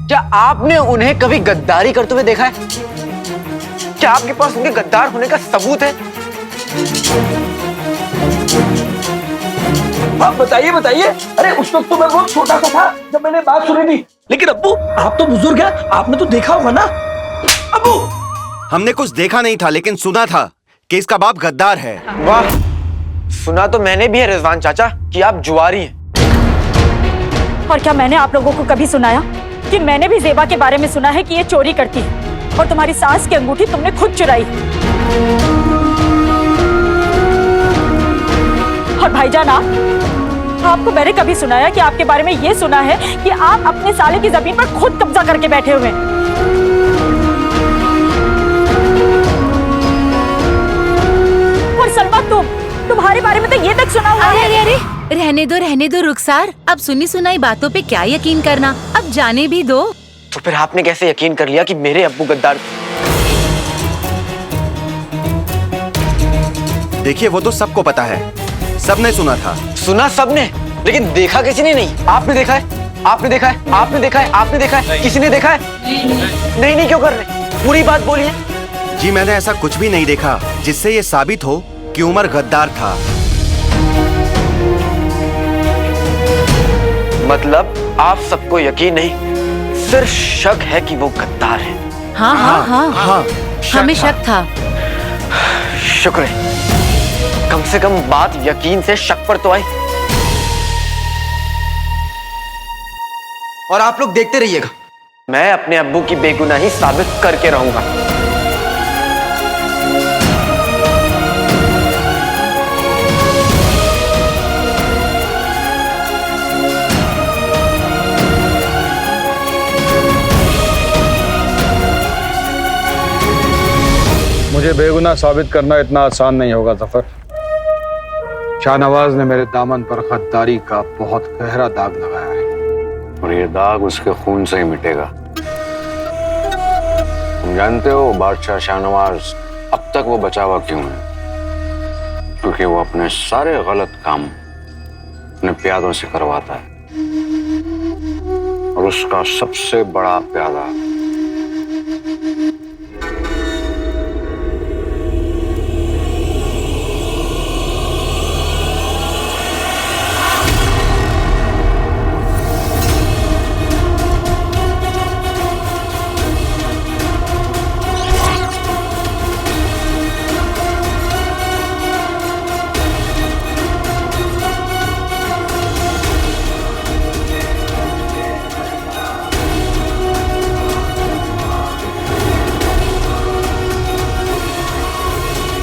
क्या आपने उन्हें कभी गद्दारी करते हुए देखा है? क्या आपके पास उनके गद्दार होने का सबूत है? आप बताइए बताइए। अरे उस वक्त तो मैं बहुत छोटा सा था जब मैंने बात सुनी थी, लेकिन अब्बू आप तो बुजुर्ग हैं, आपने तो देखा होगा ना। अब्बू हमने कुछ देखा नहीं था, लेकिन सुना था कि इसका बाप गद्दार है। वाह, सुना तो मैंने भी है रिजवान चाचा कि आप जुआरी हैं। और क्या मैंने आप लोगों को कभी सुनाया कि मैंने भी जेबा के बारे में सुना है कि ये चोरी करती है और तुम्हारी सास की अंगूठी तुमने खुद चुराई। और भाईजान आपको मैंने कभी सुनाया कि आपके बारे में ये सुना है कि आप अपने साले की जमीन पर खुद कब्जा करके बैठे हुए हैं। और सलमा तुम्हारे बारे में तो ये तक सुना हुआ है। अरे रहने दो रुखसार, अब सुनी सुनाई बातों पे क्या यकीन करना, अब जाने भी दो। तो फिर आपने कैसे यकीन कर लिया कि मेरे अब्बू गद्दार? देखिए वो तो सबको पता है, सबने सुना था। सुना सबने, लेकिन देखा किसी ने नहीं। आपने देखा है? आपने देखा है? आपने देखा है? आपने देखा है? किसी ने देखा है? नहीं क्यों कर रहे? पूरी बात बोलिए। जी मैंने ऐसा कुछ भी नहीं देखा जिससे ये साबित हो कि उमर गद्दार था। मतलब आप सबको यकीन नहीं, सिर्फ शक है कि वो गद्दार है। हाँ हाँ हाँ, हाँ हमें शक था। शुक्र है, कम से कम बात यकीन से शक पर तो आई। और आप लोग देखते रहिएगा, मैं अपने अब्बू की बेगुनाही साबित करके रहूंगा। मुझे बेगुनाह साबित करना इतना आसान नहीं होगा जफर। शाहनवाज ने मेरे दामन पर गद्दारी का बहुत गहरा दाग लगाया है, और ये दाग उसके खून से ही मिटेगा। तुम जानते हो बादशाह शाहनवाज अब तक वो बचा हुआ क्यों है? क्योंकि वो अपने सारे गलत काम अपने प्यादों से करवाता है, और उसका सबसे बड़ा प्यादा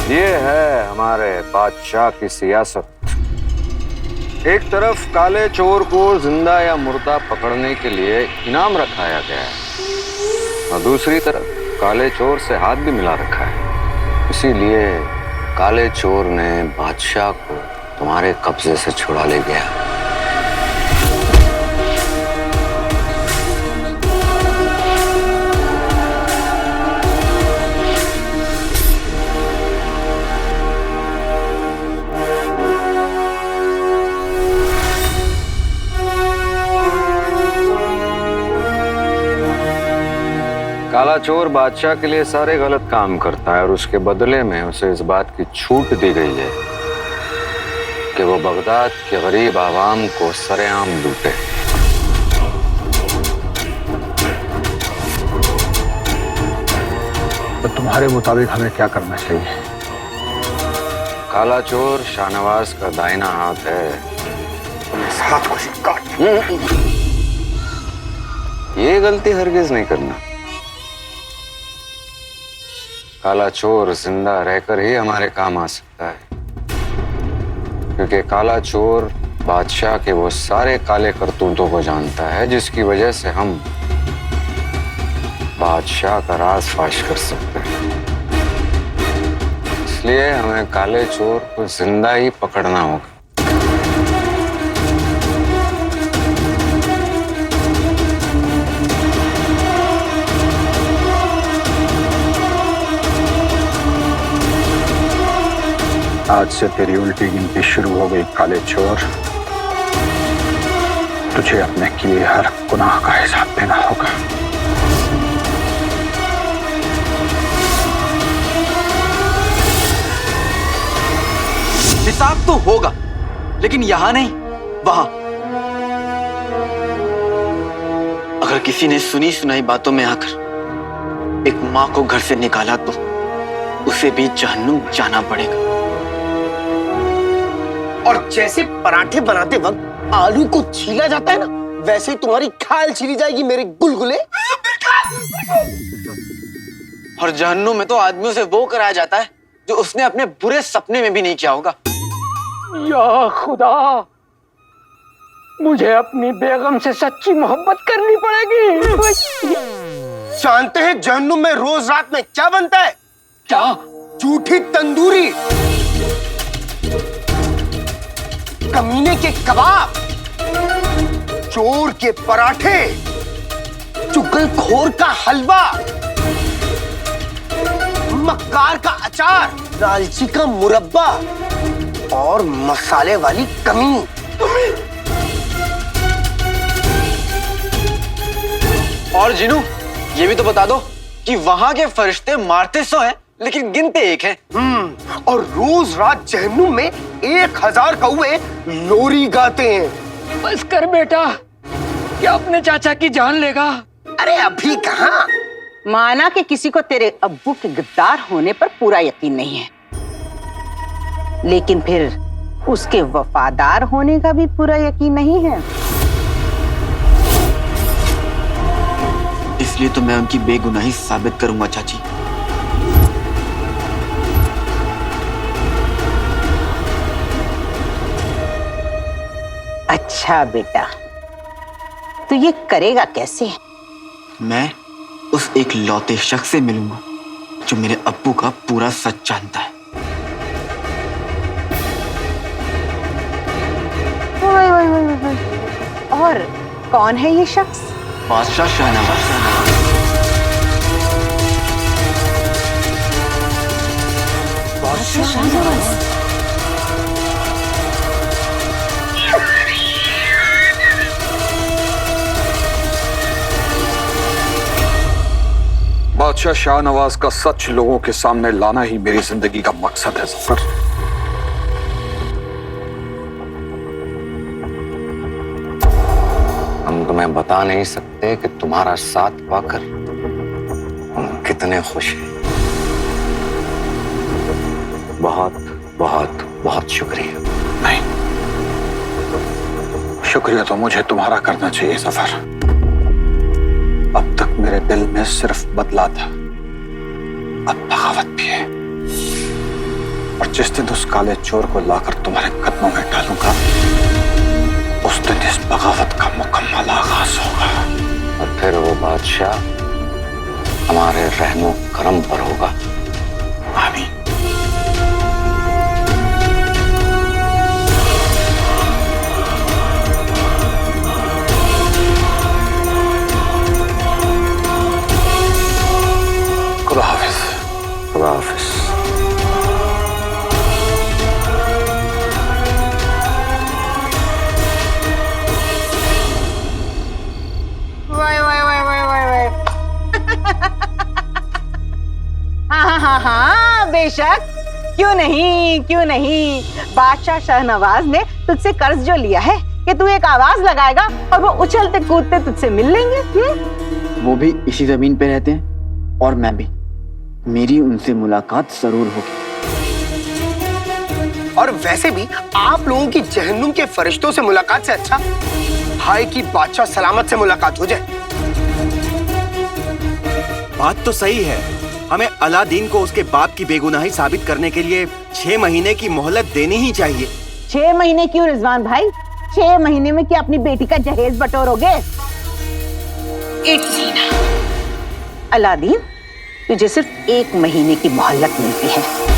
ये है हमारे बादशाह की सियासत। एक तरफ काले चोर को जिंदा या मुर्दा पकड़ने के लिए इनाम रखाया गया है, और दूसरी तरफ काले चोर से हाथ भी मिला रखा है। इसीलिए काले चोर ने बादशाह को तुम्हारे कब्जे से छुड़ा ले गया। काला चोर बादशाह के लिए सारे गलत काम करता है, और उसके बदले में उसे इस बात की छूट दी गई है कि वो बगदाद के गरीब आवाम को सरेआम लूटे। तो तुम्हारे मुताबिक हमें क्या करना चाहिए? काला चोर शाहनवाज का दाहिना हाथ है। तुम इस हाथ को ही काट। ये गलती हरगिज नहीं करना। काला चोर जिंदा रहकर ही हमारे काम आ सकता है, क्योंकि काला चोर बादशाह के वो सारे काले करतूतों को जानता है जिसकी वजह से हम बादशाह का राज फाश कर सकते हैं। इसलिए हमें काले चोर को जिंदा ही पकड़ना होगा। आज से तेरी उल्टी गिनती शुरू हो गई काले चोर। तुझे अपने किए हर गुनाह का हिसाब देना होगा। हिसाब तो होगा, लेकिन यहां नहीं, वहां। अगर किसी ने सुनी सुनाई बातों में आकर एक मां को घर से निकाला तो उसे भी जहन्नुम जाना पड़ेगा। और जैसे पराठे बनाते वक्त आलू को छीला जाता है ना, वैसे ही तुम्हारी खाल छीली जाएगी मेरे गुलगुले। और जहन्नुम में तो आदमियों से वो कराया जाता है जो उसने अपने बुरे सपने में भी नहीं किया होगा। या खुदा, मुझे अपनी बेगम से सच्ची मोहब्बत करनी पड़ेगी। जानते हैं जहन्नुम में रोज रात में क्या बनता है? क्या? झूठी तंदूरी, कमीने के कबाब, चोर के पराठे, चुगलखोर का हलवा, मक्कार का अचार, लालची का मुरब्बा और मसाले वाली कमी। और जिनू, ये भी तो बता दो कि वहां के फरिश्ते मारते 100 हैं लेकिन गिनते 1 हैं। और रोज रात जहन्नुम में 1000 कौवे लोरी गाते हैं। बस कर बेटा, क्या अपने चाचा की जान लेगा? अरे अभी कहाँ। माना कि किसी को तेरे अब्बू के गद्दार होने पर पूरा यकीन नहीं है, लेकिन फिर उसके वफादार होने का भी पूरा यकीन नहीं है। इसलिए तो मैं उनकी बेगुनाही साबित करूंगा चाची। अच्छा बेटा, तो ये करेगा कैसे? मैं उस एक लौते शख्स से मिलूंगा जो मेरे अब्बू का पूरा सच जानता है। और कौन है ये शख्स? बादशाह शाहनवाज। बादशाह शाहनवाज। बादशाह शाहनवाज का सच लोगों के सामने लाना ही मेरी जिंदगी का मकसद है जफर। हम तुम्हें बता नहीं सकते कि तुम्हारा साथ पाकर हम कितने खुश हैं। बहुत बहुत बहुत शुक्रिया। नहीं, शुक्रिया तो मुझे तुम्हारा करना चाहिए जफर। अब तक मेरे दिल में सिर्फ बदला था, अब बगावत भी है। और जिस दिन उस काले चोर को लाकर तुम्हारे कदमों में डालूंगा, उस दिन इस बगावत का मुकम्मल आगाज होगा। और फिर वो बादशाह हमारे रहमो करम पर होगा। आमीन। खुदा हाफिज। खुदा हाफिज। हाँ, बेशक, क्यों नहीं, क्यों नहीं। बादशाह शाहनवाज ने तुझसे कर्ज जो लिया है कि तू एक आवाज लगाएगा और वो उछलते कूदते तुझसे मिल लेंगे। वो भी इसी जमीन पे रहते हैं और मैं भी। मेरी उनसे मुलाकात जरूर होगी। और वैसे भी आप लोगों की जहन्नुम के फरिश्तों से मुलाकात से अच्छा भाई की बादशाह सलामत से मुलाकात हो जाए। बात तो सही है, हमें अलादीन को उसके बाप की बेगुनाही साबित करने के लिए 6 महीने की मोहलत देनी ही चाहिए। 6 महीने क्यों रिजवान भाई? 6 महीने में क्या अपनी बेटी का जहेज बटोरोगे? एक महीना। अलादीन, तुझे सिर्फ 1 महीने की मोहलत मिलती है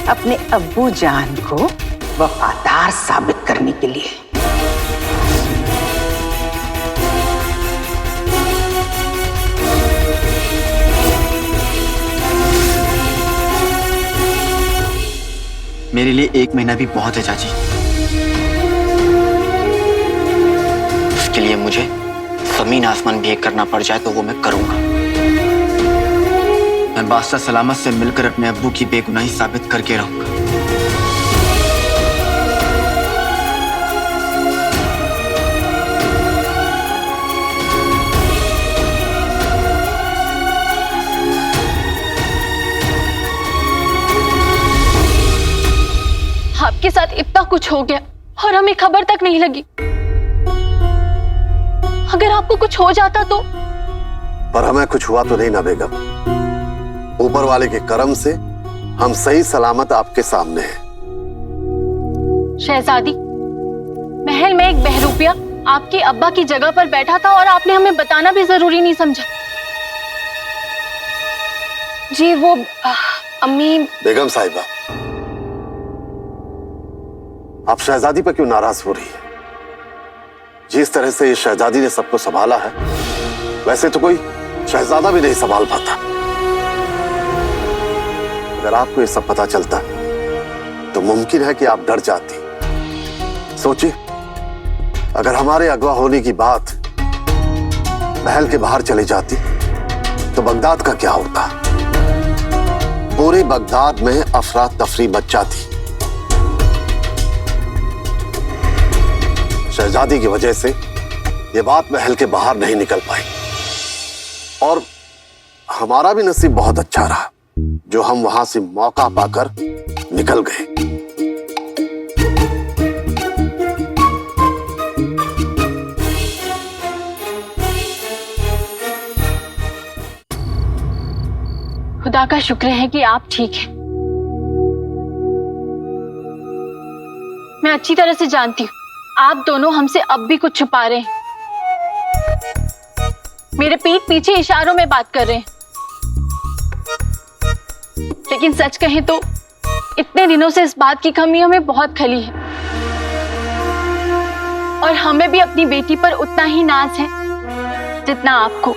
अपने अब्बू जान को वफादार साबित करने के लिए। मेरे लिए 1 महीना भी बहुत है चाची। उसके लिए मुझे जमीन आसमान भी एक करना पड़ जाए तो वो मैं करूंगा। मैं बादशाह सलामत से मिलकर अपने अब्बू की बेगुनाही साबित करके रहूंगा। आपके साथ इतना कुछ हो गया और हमें खबर तक नहीं लगी। अगर आपको कुछ हो जाता तो? पर हमें कुछ हुआ तो नहीं ना बेगम। ऊपर वाले के करम से हम सही सलामत आपके सामने हैं। शहजादी, महल में एक बहरूपिया आपके अब्बा की जगह पर बैठा था और आपने हमें बताना भी जरूरी नहीं समझा। जी वो अम्मी। बेगम साहिबा, आप शहजादी पर क्यों नाराज हो रही है? जिस तरह से इस शहजादी ने सबको संभाला है, वैसे तो कोई शहजादा भी नहीं संभाल पाता। अगर आपको ये सब पता चलता तो मुमकिन है कि आप डर जाती। सोचिए, अगर हमारे अगवा होने की बात महल के बाहर चली जाती तो बगदाद का क्या होता? पूरे बगदाद में अफरा तफरी मच जाती। शहजादी की वजह से ये बात महल के बाहर नहीं निकल पाई और हमारा भी नसीब बहुत अच्छा रहा जो हम वहां से मौका पाकर निकल गए। खुदा का शुक्र है कि आप ठीक हैं। मैं अच्छी तरह से जानती हूँ आप दोनों हमसे अब भी कुछ छुपा रहे हैं। मेरे पीठ पीछे इशारों में बात कर रहे हैं। लेकिन सच कहें तो इतने दिनों से इस बात की कमी हमें बहुत खली है और हमें भी अपनी बेटी पर उतना ही नाज है जितना आपको।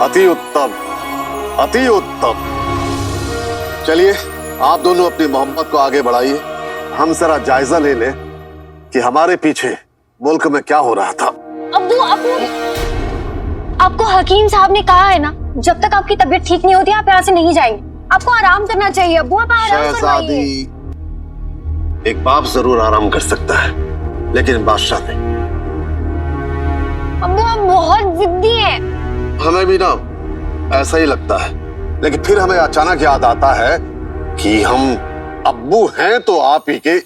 अति उत्तम, अति उत्तम। चलिए आप दोनों अपनी मोहब्बत को आगे बढ़ाइए। हम जरा जायजा ले लें कि हमारे पीछे मुल्क में क्या हो रहा था। अब्बू, आपको हकीम साहब ने कहा है ना, जब तक आपकी तबीयत ठीक नहीं होती आप यहाँ से नहीं जाएंगे। आपको आराम करना चाहिए अब्बू, आप आराम शहजादी, एक बाप जरूर आराम कर सकता है लेकिन बादशाह नहीं। अब्बू आप बहुत जिद्दी हैं। हमें भी ना ऐसा ही लगता है, लेकिन फिर हमें अचानक याद आता है कि हम अब्बू हैं तो आप ही के।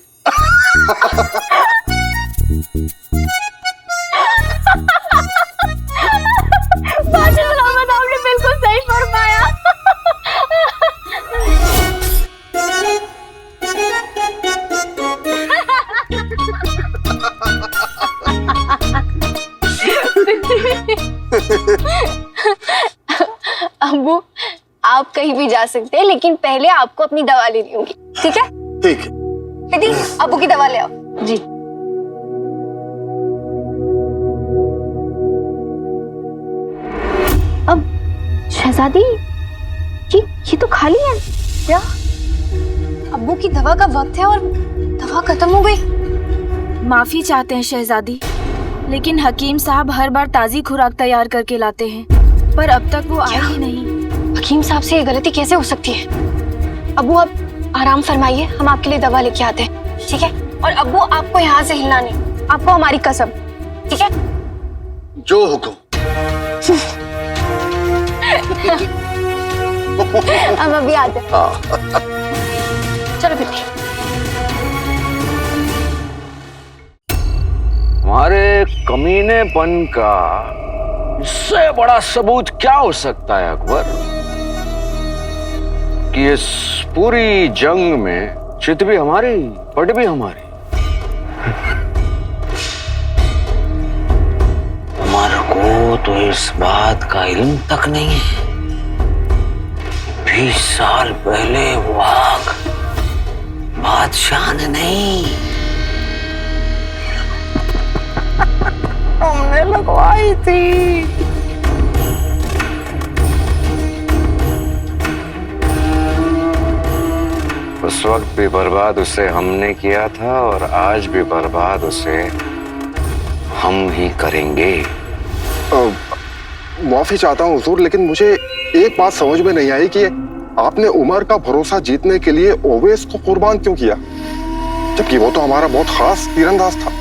आपने बिल्कुल सही फरमाया। अब्बू आप कहीं भी जा सकते हैं लेकिन पहले आपको अपनी दवा लेनी होगी, ठीक है? ठीक है। बेटी अब्बू की दवा ले आओ। जी। अब शहजादी ये तो खाली है। क्या? अब्बू की दवा का वक्त है और दवा खत्म हो गई। माफी चाहते हैं शहजादी, लेकिन हकीम साहब हर बार ताजी खुराक तैयार करके लाते हैं पर अब तक वो आए ही नहीं। हकीम साहब से ये गलती कैसे हो सकती है? अब्बू आप आराम फरमाइए, हम आपके लिए दवा लेके आते हैं, ठीक है? और अब्बू आपको यहाँ से हिलना नहीं, आपको हमारी कसम, ठीक है? जो हुक्म। हम अभी आते हैं। चलो बेटी। हमारे कमीनेपन का इससे बड़ा सबूत क्या हो सकता है अकबर, कि इस पूरी जंग में चित भी हमारी, पट भी हमारी। उमर को तो इस बात का इल्म तक नहीं है। 20 साल पहले वो आग बादशाह ने नहीं, हमने लगवाई थी। उस वक्त भी बर्बाद उसे हमने किया था और आज भी बर्बाद उसे हम ही करेंगे। माफी चाहता हूँ हुजूर, लेकिन मुझे एक बात समझ में नहीं आई कि आपने उमर का भरोसा जीतने के लिए ओवैस को कुर्बान क्यों किया, जबकि वो तो हमारा बहुत खास तीरंदाज था।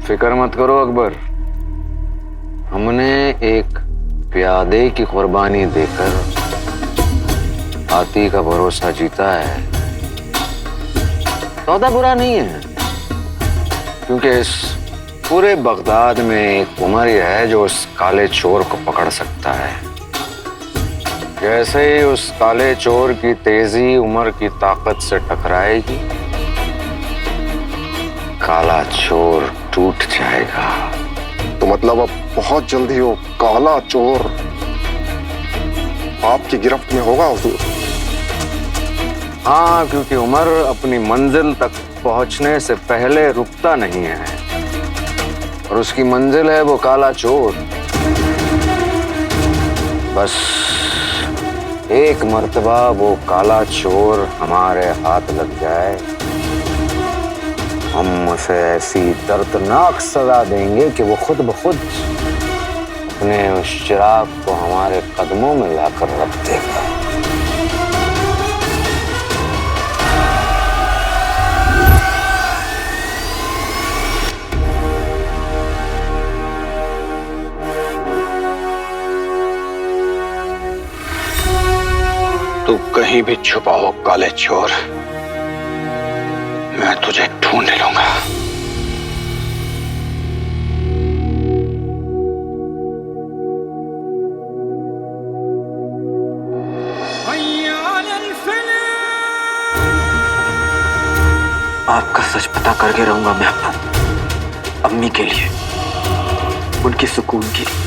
फिक्र मत करो अकबर, हमने एक प्यादे की कुर्बानी देकर हाथी का भरोसा जीता है। सौदा बुरा नहीं है, क्योंकि इस पूरे बगदाद में एक उमर ही है जो उस काले चोर को पकड़ सकता है। जैसे ही उस काले चोर की तेजी उमर की ताकत से टकराएगी, काला चोर टूट जाएगा। तो मतलब अब बहुत जल्दी वो काला चोर आपकी गिरफ्त में होगा हुजूर? हाँ, क्योंकि उमर अपनी मंजिल तक पहुंचने से पहले रुकता नहीं है, और उसकी मंजिल है वो काला चोर। बस एक मर्तबा वो काला चोर हमारे हाथ लग जाए, हम उसे ऐसी दर्दनाक सजा देंगे कि वो खुद ब खुद अपने उस चिराग को हमारे कदमों में लाकर रख देगा। तू कहीं भी छुपा हो काले चोर, मैं तुझे ढूंढ लूंगा। आपका सच पता करके रहूंगा मैं अम्मी के लिए, उनके सुकून के लिए।